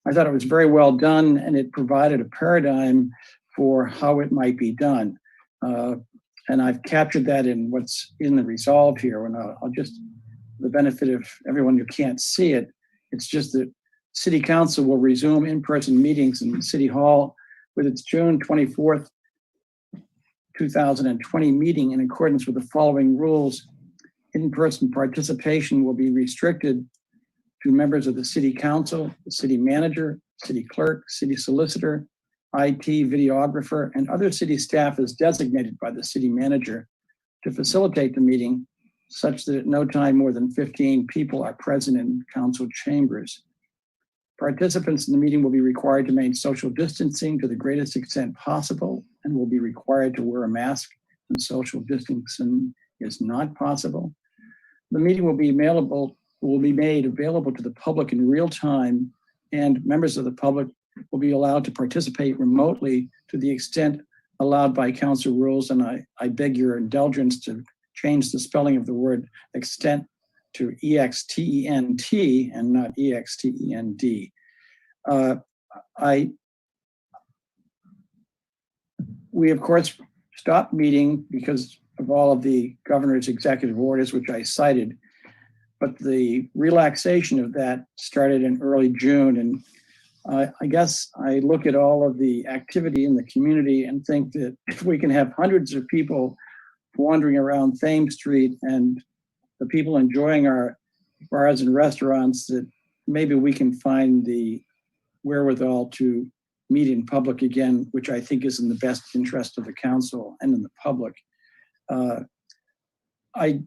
I thought it was very well done, and it provided a paradigm for how it might be done. And I've captured that in what's in the resolve here. And I'll just, for the benefit of everyone who can't see it, it's just that City Council will resume in-person meetings in City Hall with its June 24th, 2020 meeting in accordance with the following rules. In-person participation will be restricted to members of the City Council, the City Manager, City Clerk, City Solicitor, IT, videographer, and other city staff as designated by the City Manager to facilitate the meeting such that at no time more than 15 people are present in council chambers. Participants in the meeting will be required to maintain social distancing to the greatest extent possible and will be required to wear a mask when social distancing is not possible. The meeting will be made available to the public in real time, and members of the public will be allowed to participate remotely to the extent allowed by council rules. And I beg your indulgence to change the spelling of the word extent to E-X-T-E-N-T and not E-X-T-E-N-D. We, of course, stopped meeting because of all of the governor's executive orders, which I cited. But the relaxation of that started in early June, and I guess I look at all of the activity in the community and think that if we can have hundreds of people wandering around Thames Street and the people enjoying our bars and restaurants, that maybe we can find the wherewithal to meet in public again, which I think is in the best interest of the council and in the public. I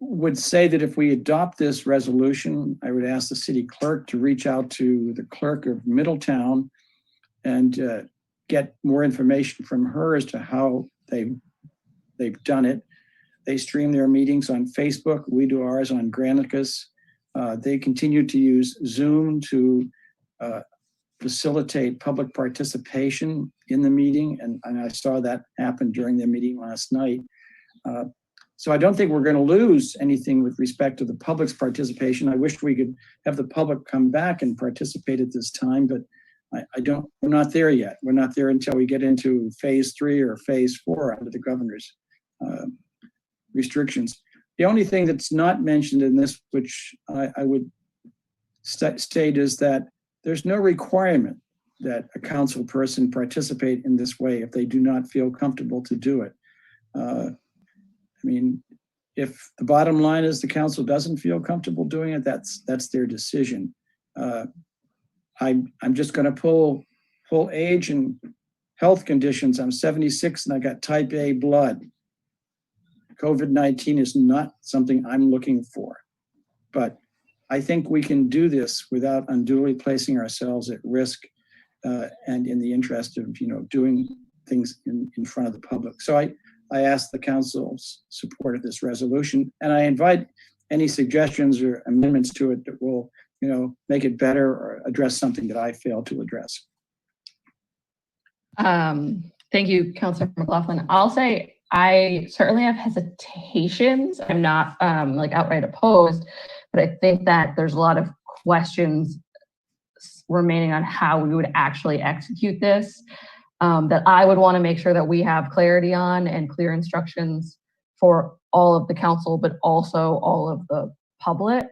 would say that if we adopt this resolution, I would ask the city clerk to reach out to the clerk of Middletown and get more information from her as to how they've done it. They stream their meetings on Facebook. We do ours on Granicus. They continue to use Zoom to facilitate public participation in the meeting, and I saw that happen during their meeting last night. So I don't think we're going to lose anything with respect to the public's participation. I wish we could have the public come back and participate at this time, but we're not there yet. We're not there until we get into phase 3 or phase 4 under the governor's restrictions. The only thing that's not mentioned in this, which I would state, is that there's no requirement that a council person participate in this way if they do not feel comfortable to do it. I mean, if the bottom line is the council doesn't feel comfortable doing it, that's their decision. I'm just going to pull age and health conditions. I'm 76 and I got type A blood. COVID-19 is not something I'm looking for, but I think we can do this without unduly placing ourselves at risk and in the interest of, doing things in front of the public. So I ask the council's support of this resolution, and I invite any suggestions or amendments to it that will, make it better or address something that I failed to address. Thank you, Councilor McLaughlin. I'll say I certainly have hesitations. I'm not outright opposed, but I think that there's a lot of questions remaining on how we would actually execute this. That I would want to make sure that we have clarity on and clear instructions for all of the council, but also all of the public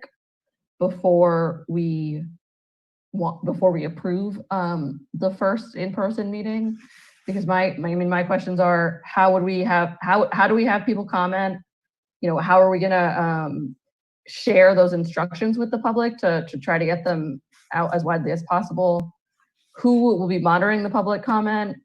before we approve the first in-person meeting. Because my questions are, how do we have people comment? How are we gonna share those instructions with the public to try to get them out as widely as possible? Who will be monitoring the public comment?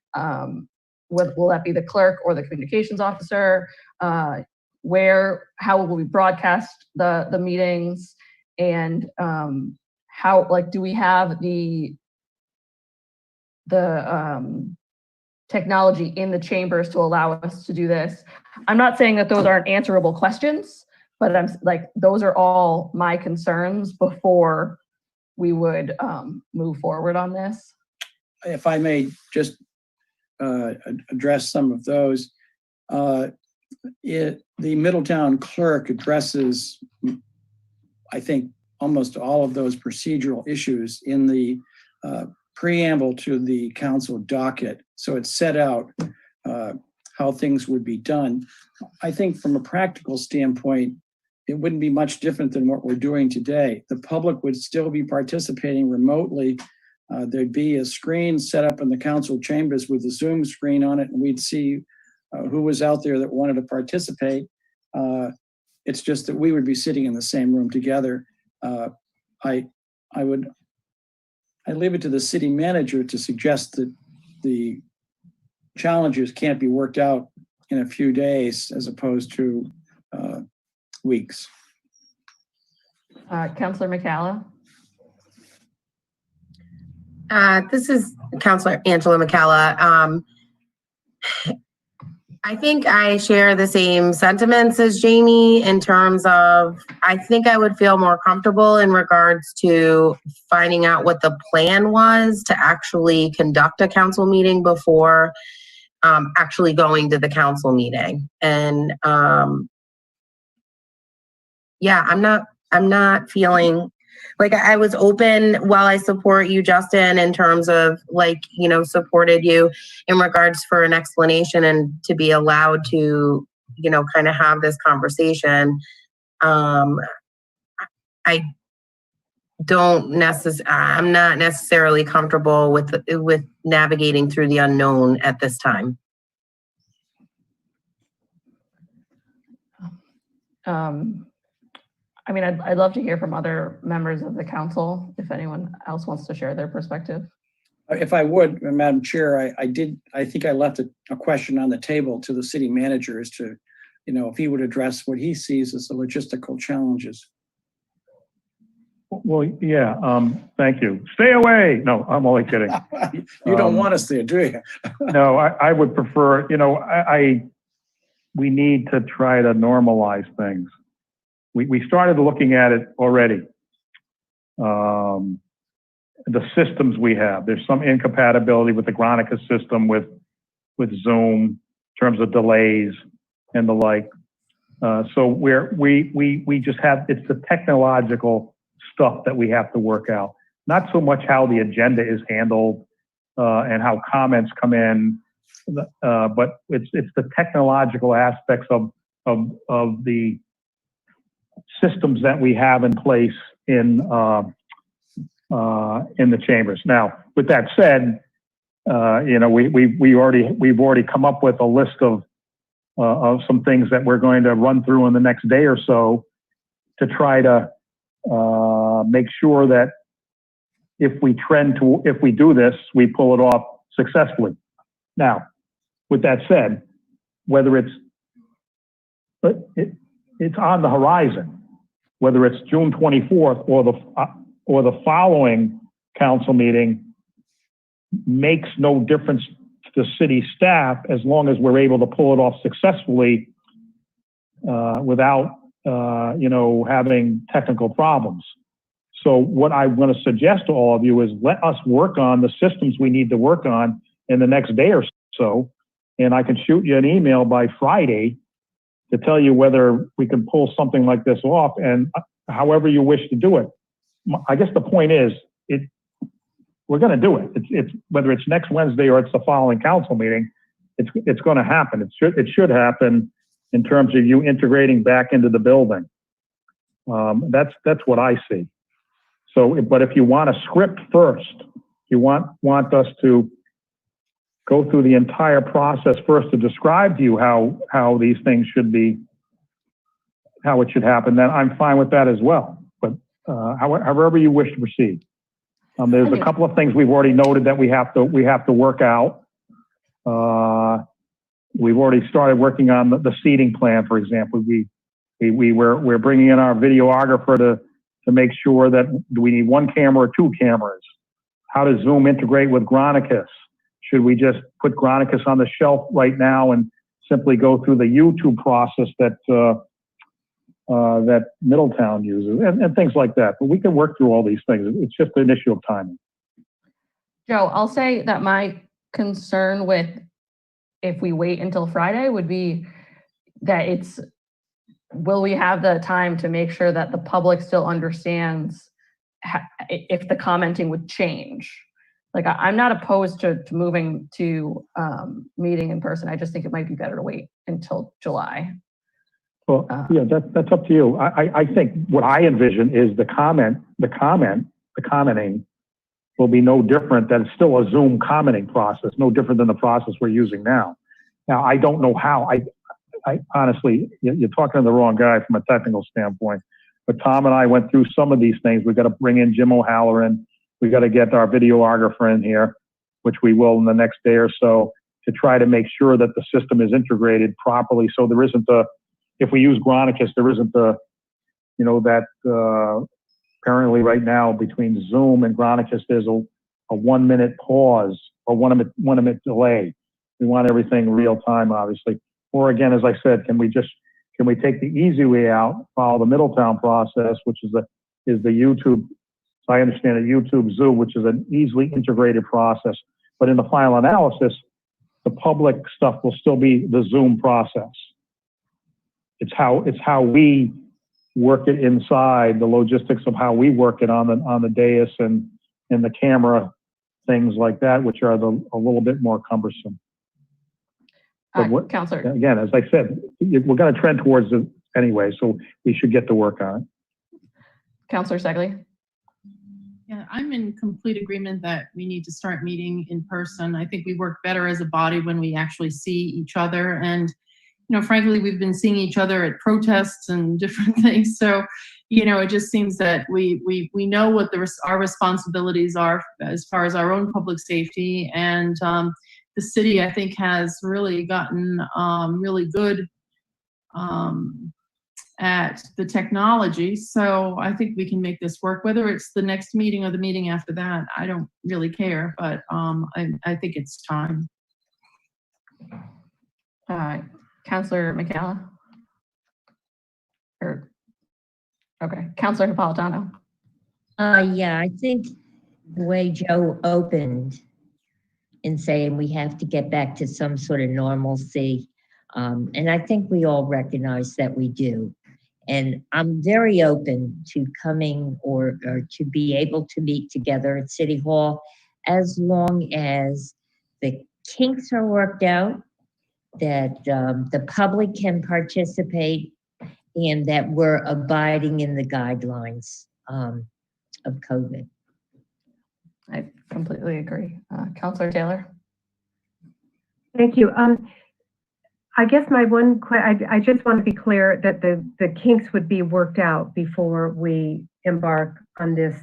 Will that be the clerk or the communications officer? How will we broadcast the meetings? And do we have the technology in the chambers to allow us to do this? I'm not saying that those aren't answerable questions, but those are all my concerns before we would move forward on this. If I may just address some of those. The Middletown clerk addresses, I think, almost all of those procedural issues in the preamble to the council docket. So it's set out how things would be done. I think from a practical standpoint, it wouldn't be much different than what we're doing today. The public would still be participating remotely. There'd be a screen set up in the council chambers with a Zoom screen on it, and we'd see who was out there that wanted to participate. It's just that we would be sitting in the same room together. I leave it to the city manager to suggest that the challenges can't be worked out in a few days as opposed to weeks. Councilor McCalla. This is Councilor Angela McCalla. I think I share the same sentiments as Jamie in terms of, I think I would feel more comfortable in regards to finding out what the plan was to actually conduct a council meeting before actually going to the council meeting. And yeah, I'm not feeling like I was open. While I support you, Justin, in terms of supported you in regards for an explanation and to be allowed to, kind of have this conversation. I I'm not necessarily comfortable with navigating through the unknown at this time. I mean, I'd love to hear from other members of the council if anyone else wants to share their perspective. If I would, Madam Chair, I think I left a question on the table to the city manager as to, if he would address what he sees as the logistical challenges. Well, yeah, thank you. Stay away. No, I'm only kidding. You don't want us there, do you? No, I would prefer, we need to try to normalize things. We started looking at it already. The systems we have, there's some incompatibility with the Granicus system with Zoom in terms of delays and the like. So we just have, it's the technological stuff that we have to work out. Not so much how the agenda is handled and how comments come in, but it's the technological aspects of the systems that we have in place in the chambers. Now, with that said, we've already come up with a list of some things that we're going to run through in the next day or so to try to make sure that if we do this, we pull it off successfully. Now, with that said, whether it's on the horizon, whether it's June 24th or the following council meeting, makes no difference to the city staff as long as we're able to pull it off successfully without having technical problems. So what I'm going to suggest to all of you is let us work on the systems we need to work on in the next day or so, and I can shoot you an email by Friday to tell you whether we can pull something like this off, and however you wish to do it. I guess the point is, we're going to do it. It's whether it's next Wednesday or it's the following council meeting, it's going to happen. It should happen in terms of you integrating back into the building. That's what I see. So, but if you want a script first, you want us to go through the entire process first to describe to you how these things should be, how it should happen, then I'm fine with that as well. But however you wish to proceed. There's a couple of things we've already noted that we have to work out. We've already started working on the seating plan, for example. We're bringing in our videographer to make sure that do we need one camera or two cameras? How does Zoom integrate with Granicus? Should we just put Granicus on the shelf right now and simply go through the YouTube process that Middletown uses and things like that? But we can work through all these things. It's just an issue of timing. Joe, I'll say that my concern with if we wait until Friday would be that will we have the time to make sure that the public still understands if the commenting would change? Like, I'm not opposed to moving to meeting in person. I just think it might be better to wait until July. Well, yeah, that's up to you. I think what I envision is the commenting will be no different. That it's still a Zoom commenting process, no different than the process we're using now. Now, I don't know how. I honestly, you're talking to the wrong guy from a technical standpoint. But Tom and I went through some of these things. We've got to bring in Jim O'Halloran. We've got to get our videographer in here, which we will in the next day or so, to try to make sure that the system is integrated properly. So there isn't if we use Granicus, there isn't apparently right now between Zoom and Granicus, there's a 1 minute pause or one minute delay. We want everything real time, obviously. Or again, as I said, can we take the easy way out, follow the Middletown process, which is the YouTube. So I understand a YouTube Zoom, which is an easily integrated process. But in the final analysis, the public stuff will still be the Zoom process. It's how we work it inside, the logistics of how we work it on the dais and the camera, things like that, which are a little bit more cumbersome. Counselor. Again, as I said, we're going to trend towards it anyway, so we should get to work on it. Counselor Segley. Yeah, I'm in complete agreement that we need to start meeting in person. I think we work better as a body when we actually see each other. And, frankly, we've been seeing each other at protests and different things. So, it just seems that we know what our responsibilities are as far as our own public safety. And the city, I think, has really gotten really good at the technology. So I think we can make this work, whether it's the next meeting or the meeting after that. I don't really care, but I think it's time. Councilor McCalla? Okay, Councilor Napolitano? Yeah, I think the way Joe opened in saying we have to get back to some sort of normalcy, and I think we all recognize that we do. And I'm very open to coming or to be able to meet together at City Hall as long as the kinks are worked out, that the public can participate, and that we're abiding in the guidelines of COVID. I completely agree. Councilor Taylor? Thank you. I guess my I just want to be clear that the kinks would be worked out before we embark on this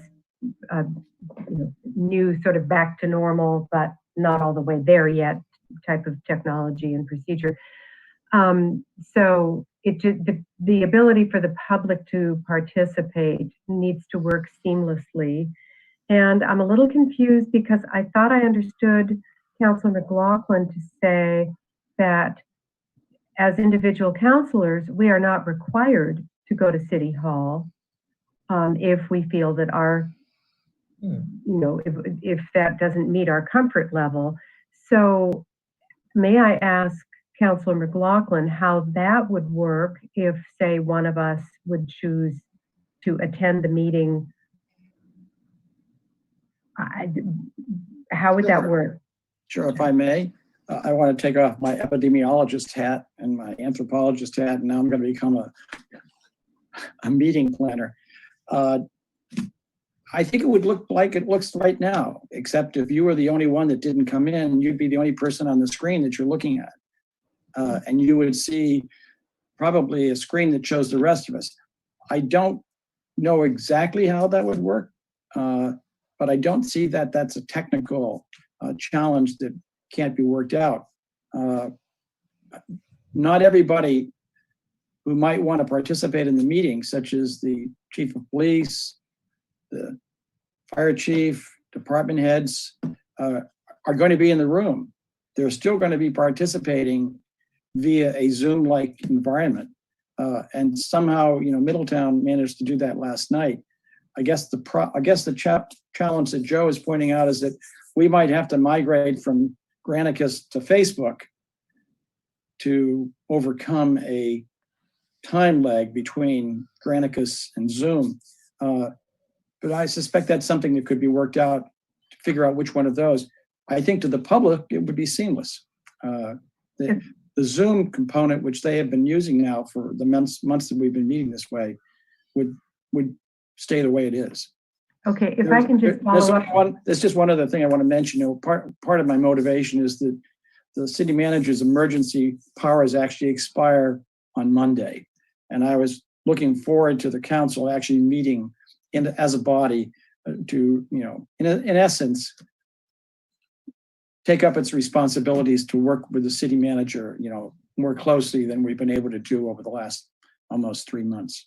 new sort of back to normal, but not all the way there yet type of technology and procedure. So the ability for the public to participate needs to work seamlessly. And I'm a little confused because I thought I understood Councilor McLaughlin to say that as individual councilors, we are not required to go to City Hall if we feel that if that doesn't meet our comfort level. So may I ask Councilor McLaughlin how that would work if, say, one of us would choose to attend the meeting? How would that work? Sure, if I may. I want to take off my epidemiologist hat and my anthropologist hat, and now I'm going to become a meeting planner. I think it would look like it looks right now, except if you were the only one that didn't come in, you'd be the only person on the screen that you're looking at. And you would see probably a screen that shows the rest of us. I don't know exactly how that would work, but I don't see that that's a technical challenge that can't be worked out. Not everybody who might want to participate in the meeting, such as the chief of police, the fire chief, department heads, are going to be in the room. They're still going to be participating via a Zoom-like environment. And somehow, Middletown managed to do that last night. I guess the challenge that Joe is pointing out is that we might have to migrate from Granicus to Facebook to overcome a time lag between Granicus and Zoom. But I suspect that's something that could be worked out to figure out which one of those. I think to the public, it would be seamless. The Zoom component, which they have been using now for the months that we've been meeting this way, would stay the way it is. Okay, if I can just follow up. There's just one other thing I want to mention. Part of my motivation is that the city manager's emergency powers actually expire on Monday. And I was looking forward to the council actually meeting as a body to, in essence, take up its responsibilities to work with the city manager, more closely than we've been able to do over the last almost 3 months.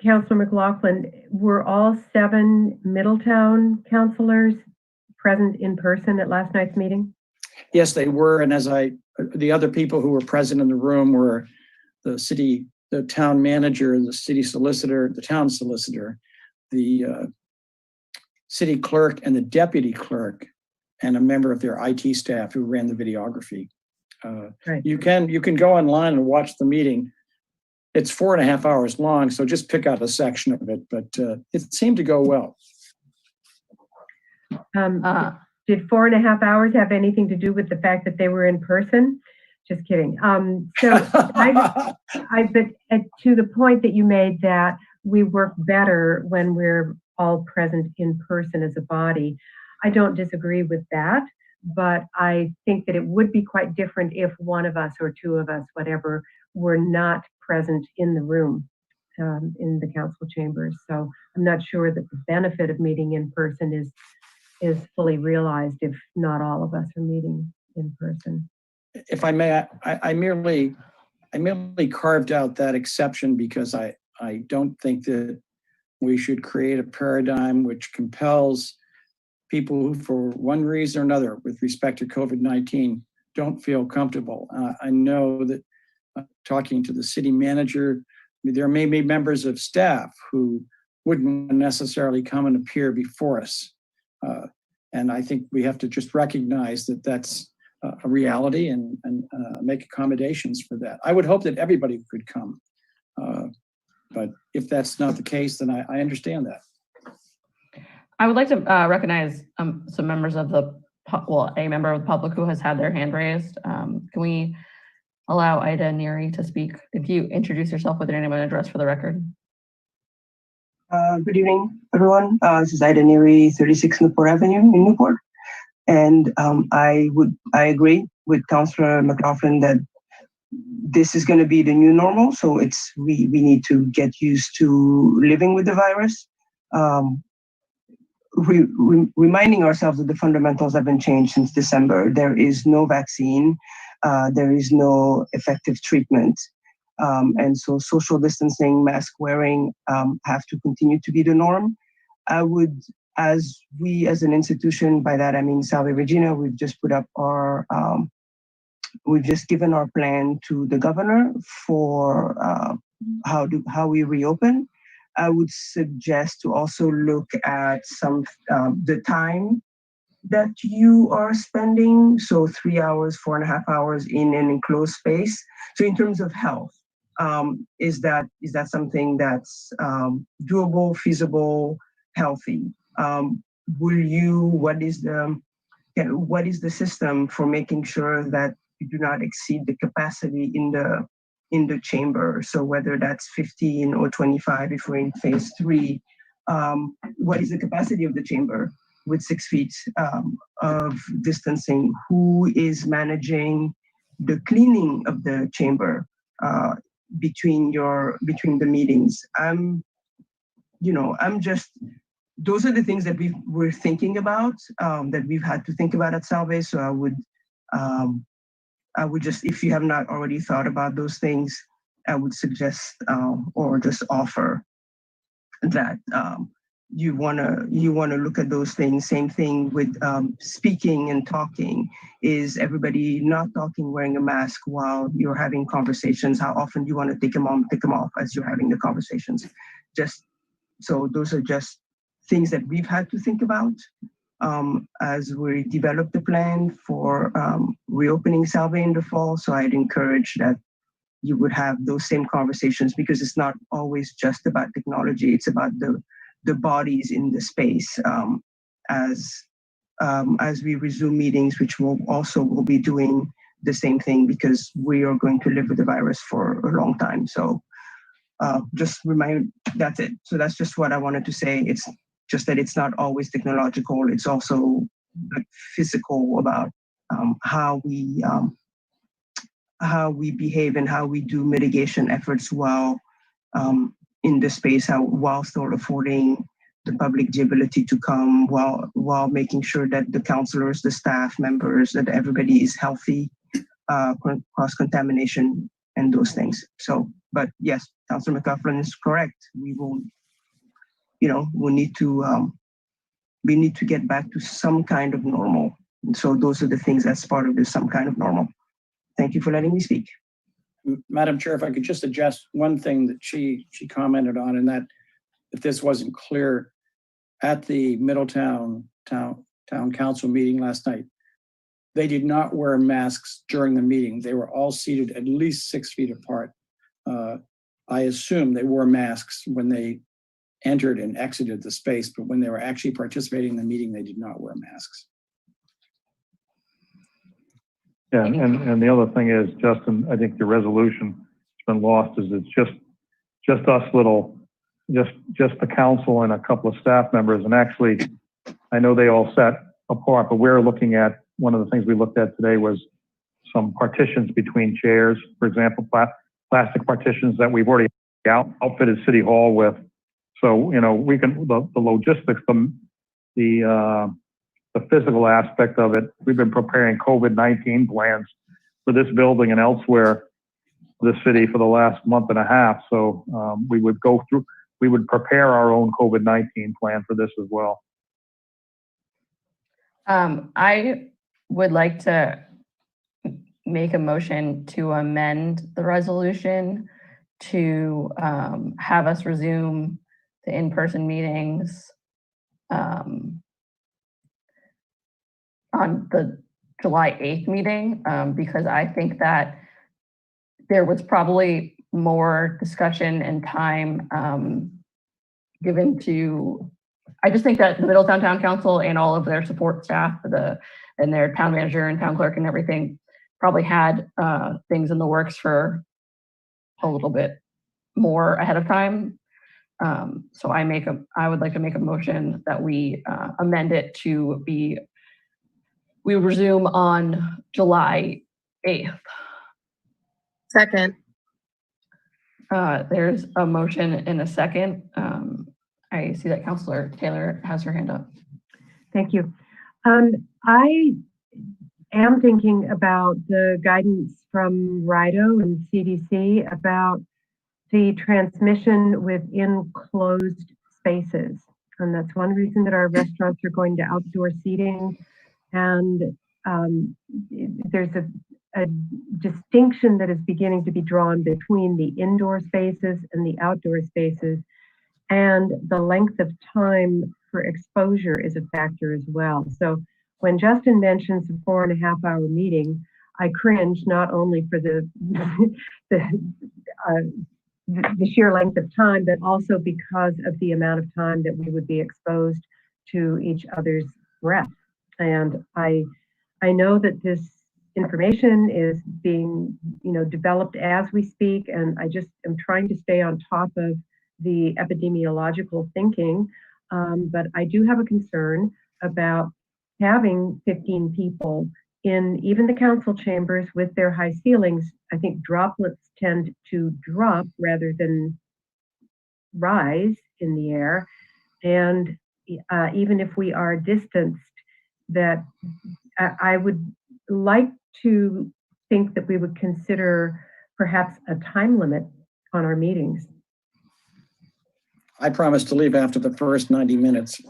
Councilor McLaughlin, were all 7 Middletown councilors present in person at last night's meeting? Yes, they were. And the other people who were present in the room were the town manager, the city solicitor, the town solicitor, the city clerk and the deputy clerk, and a member of their IT staff who ran the videography. Right. You can go online and watch the meeting. It's 4.5 hours long, so just pick out a section of it, but it seemed to go well. Did 4.5 hours have anything to do with the fact that they were in person? Just kidding. But to the point that you made that we work better when we're all present in person as a body. I don't disagree with that, but I think that it would be quite different if one of us or two of us, whatever, were not present in the room, in the council chambers. So I'm not sure that the benefit of meeting in person is fully realized if not all of us are meeting in person. If I may, I merely carved out that exception because I don't think that we should create a paradigm which compels people who, for one reason or another, with respect to COVID-19, don't feel comfortable. I know that talking to the city manager, there may be members of staff who wouldn't necessarily come and appear before us. And I think we have to just recognize that that's a reality and make accommodations for that. I would hope that everybody could come. But if that's not the case, then I understand that. I would like to recognize some members of a member of the public who has had their hand raised. Can we allow Ida Neary to speak? If you introduce yourself with your name and address for the record. Good evening, everyone. This is Ida Neary, 36 Newport Avenue in Newport. And I agree with Councillor McLaughlin that this is going to be the new normal. So we need to get used to living with the virus. Reminding ourselves that the fundamentals haven't changed since December. There is no vaccine. There is no effective treatment. And so social distancing, mask wearing have to continue to be the norm. I would, as an institution, by that I mean Salve Regina, we've just put up we've just given our plan to the governor for how we reopen. I would suggest to also look at the time that you are spending. So 3 hours, 4.5 hours in an enclosed space. So in terms of health, is that something that's doable, feasible, healthy? What is the system for making sure that you do not exceed the capacity in the chamber? So whether that's 15 or 25, if we're in phase 3, what is the capacity of the chamber with 6 feet of distancing? Who is managing the cleaning of the chamber between the meetings? Those are the things that we're thinking about, that we've had to think about at Salve. So I would just, if you have not already thought about those things, I would suggest or just offer that you wanna look at those things. Same thing with speaking and talking. Is everybody not talking wearing a mask while you're having conversations? How often do you want to take them off as you're having the conversations? So those are just things that we've had to think about as we develop the plan for reopening Salve in the fall. So I'd encourage that you would have those same conversations, because it's not always just about technology. It's about the bodies in the space as we resume meetings, which we'll be doing the same thing, because we are going to live with the virus for a long time. So that's it. So that's just what I wanted to say. It's just that it's not always technological. It's also physical about how we behave and how we do mitigation efforts while in the space, while still affording the public the ability to come, while making sure that the councilors, the staff members, that everybody is healthy, cross-contamination and those things. So, but yes, Councilor McLaughlin is correct. We will, we need to get back to some kind of normal. And so those are the things that's part of this, some kind of normal. Thank you for letting me speak. Madam Chair, if I could just adjust one thing that she commented on, and that if this wasn't clear, at the Middletown Town Council meeting last night, they did not wear masks during the meeting. They were all seated at least 6 feet apart. I assume they wore masks when they entered and exited the space, but when they were actually participating in the meeting, they did not wear masks. Yeah, and the other thing is, Justin, I think the resolution has been lost, is it's just us little just the council and a couple of staff members. And actually, I know they all sat apart, but we're looking at, one of the things we looked at today was some partitions between chairs, for example, plastic partitions that we've already outfitted City Hall with. So, you know, we can, the logistics, the physical aspect of it, we've been preparing COVID-19 plans for this building and elsewhere the city for the last month and a half. So we would prepare our own COVID-19 plan for this as well. I would like to make a motion to amend the resolution to have us resume the in-person meetings on the July 8th meeting, because I think that there was probably more discussion and time given to, I just think that the Middletown Town Council and all of their support staff, and their town manager and town clerk and everything probably had things in the works for a little bit more ahead of time. So I would like to make a motion that we amend it to be, we resume on July 8th. Second. There's a motion and a second. I see that Councilor Taylor has her hand up. Thank you. I am thinking about the guidance from RIDO and CDC about the transmission within closed spaces. And that's one reason that our restaurants are going to outdoor seating. And there's a distinction that is beginning to be drawn between the indoor spaces and the outdoor spaces. And the length of time for exposure is a factor as well. So when Justin mentions a 4.5 hour meeting, I cringe not only for the sheer length of time, but also because of the amount of time that we would be exposed to each other's breath. And I know that this information is being, developed as we speak, and I just am trying to stay on top of the epidemiological thinking, but I do have a concern about having 15 people in even the council chambers with their high ceilings. I think droplets tend to drop rather than rise in the air. And even if we are distanced, that I would like to think that we would consider perhaps a time limit on our meetings. I promise to leave after the first 90 minutes.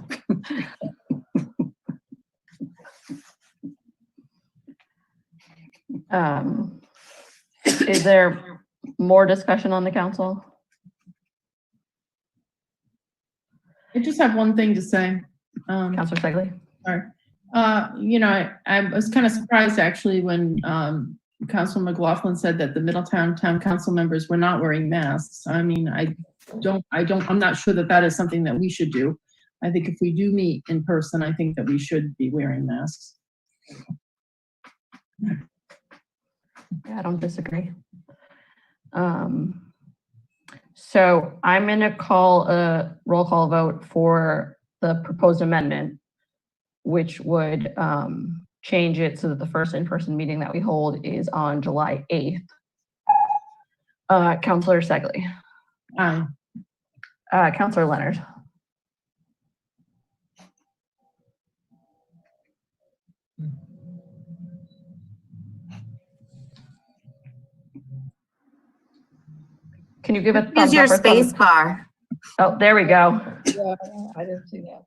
Is there more discussion on the council? I just have one thing to say. Councilor Segley? Sorry. I was kind of surprised actually when Councilor McLaughlin said that the Middletown Town Council members were not wearing masks. I mean, I'm not sure that is something that we should do. I think if we do meet in person, I think that we should be wearing masks. Yeah, I don't disagree. So I'm going to call a roll call vote for the proposed amendment, which would change it so that the first in-person meeting that we hold is on July 8th. Councilor Segley. Aye. Councilor Leonard. Can you give a thumbs Use your up or thumbs- space bar. Oh, there we go. Yeah, I didn't see that.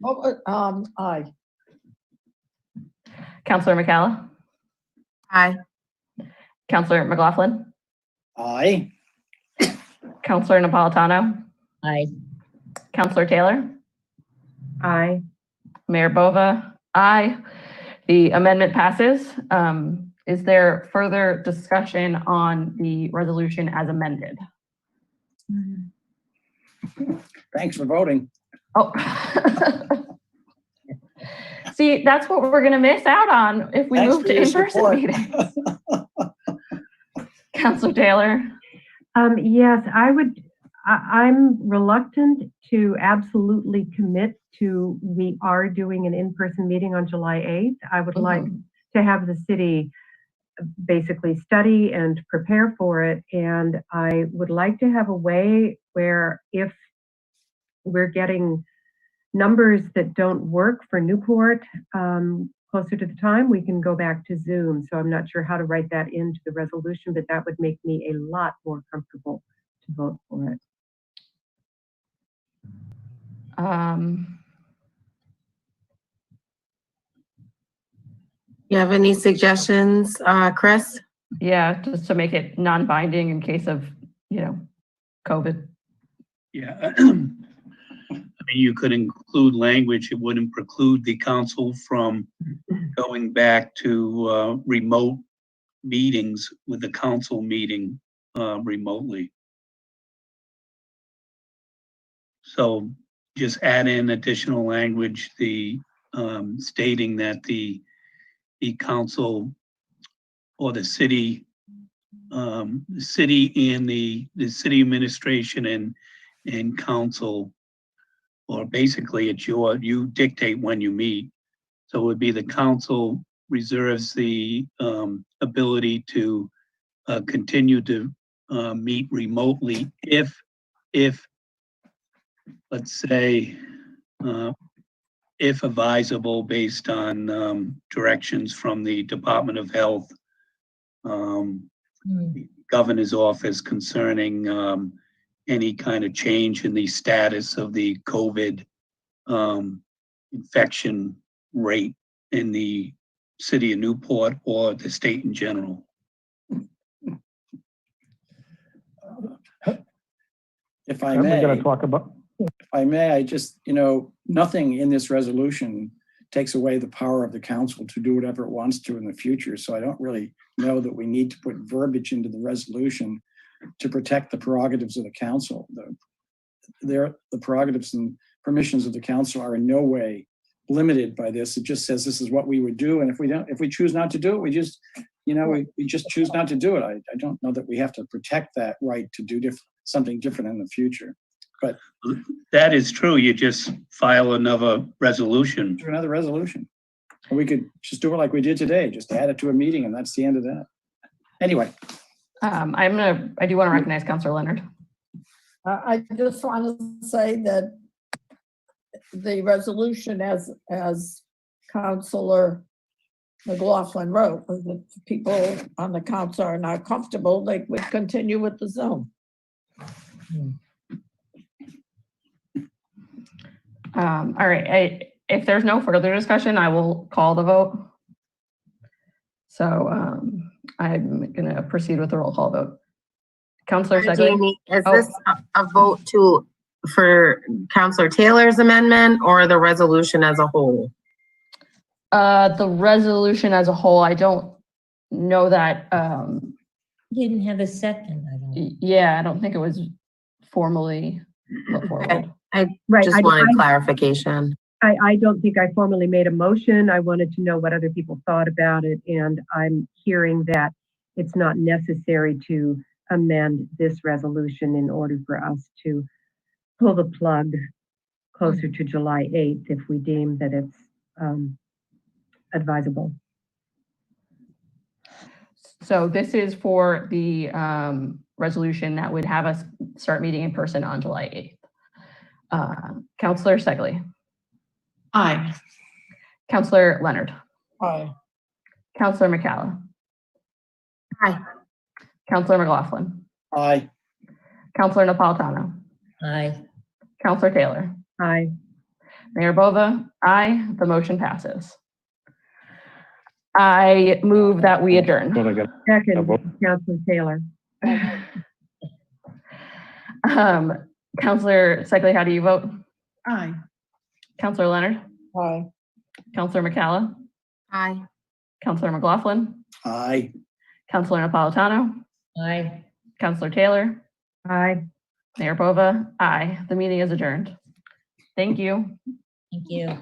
Oh, aye. Councilor McCalla. Aye. Councilor McLaughlin. Aye. Councilor Napolitano. Aye. Councilor Taylor. Aye. Mayor Bova. Aye. The amendment passes. Is there further discussion on the resolution as amended? Thanks for voting. Oh. See, that's what we're going to miss out on if we Thanks move for to your in-person support. meetings. Councilor Taylor. Yes, I I'm reluctant to absolutely commit to, we are doing an in-person meeting on July 8th. I would like to have the city basically study and prepare for it. And I would like to have a way where if we're getting numbers that don't work for Newport closer to the time, we can go back to Zoom. So I'm not sure how to write that into the resolution, but that would make me a lot more comfortable to vote for it. You have any suggestions, Chris? Yeah, just to make it non-binding in case of, COVID. Yeah. I mean, you could include language, it wouldn't preclude the council from going back to remote meetings with the council meeting remotely. So just add in additional language, the stating that the council or the city and the city administration and council, or basically it's you dictate when you meet. So it would be the council reserves the ability to continue to meet remotely if let's say if advisable based on directions from the Department of Health, Governor's office concerning any kind of change in the status of the COVID infection rate in the city of Newport or the state in general. If I We're may. going to talk about, If I may, I just, nothing in this resolution takes away the power of the council to do whatever it wants to in the future. So I don't really know that we need to put verbiage into the resolution to protect the prerogatives of the council. The prerogatives and permissions of the council are in no way limited by this. It just says this is what we would do. And if we choose not to do it, we just choose not to do it. I don't know that we have to protect that right to do something different in the future. But that is true. You just file another resolution. Another resolution. And we could just do it like we did today, just add it to a meeting and that's the end of that. Anyway. I do want to recognize Councilor Leonard. I just want to say that the resolution as Councilor McLaughlin wrote, was that people on the council are not comfortable, they would continue with the Zoom. All right, if there's no further discussion, I will call the vote. So I'm going to proceed with the roll call vote. Councilor Segley. Jamie, is this a vote for Councilor Taylor's amendment or the resolution as a whole? The resolution as a whole, I don't know that. Didn't have a second, I don't. Yeah, I don't think it was formally put forward. I Right, just wanted clarification. I don't think I formally made a motion. I wanted to know what other people thought about it, and I'm hearing that it's not necessary to amend this resolution in order for us to pull the plug closer to July 8th if we deem that it's advisable. So this is for the resolution that would have us start meeting in person on July 8th. Councilor Segley. Aye. Councilor Leonard. Aye. Councilor McCalla. Aye. Councilor McLaughlin. Aye. Councilor Napolitano. Aye. Councilor Taylor. Aye. Mayor Bova. Aye. The motion passes. I move that we adjourn. Second, Councilor Taylor. Councilor Segley, how do you vote? Aye. Councilor Leonard. Aye. Councilor McCalla. Aye. Councilor McLaughlin. Aye. Councilor Napolitano. Aye. Councilor Taylor. Aye. Mayor Bova. Aye. The meeting is adjourned. Thank you. Thank you.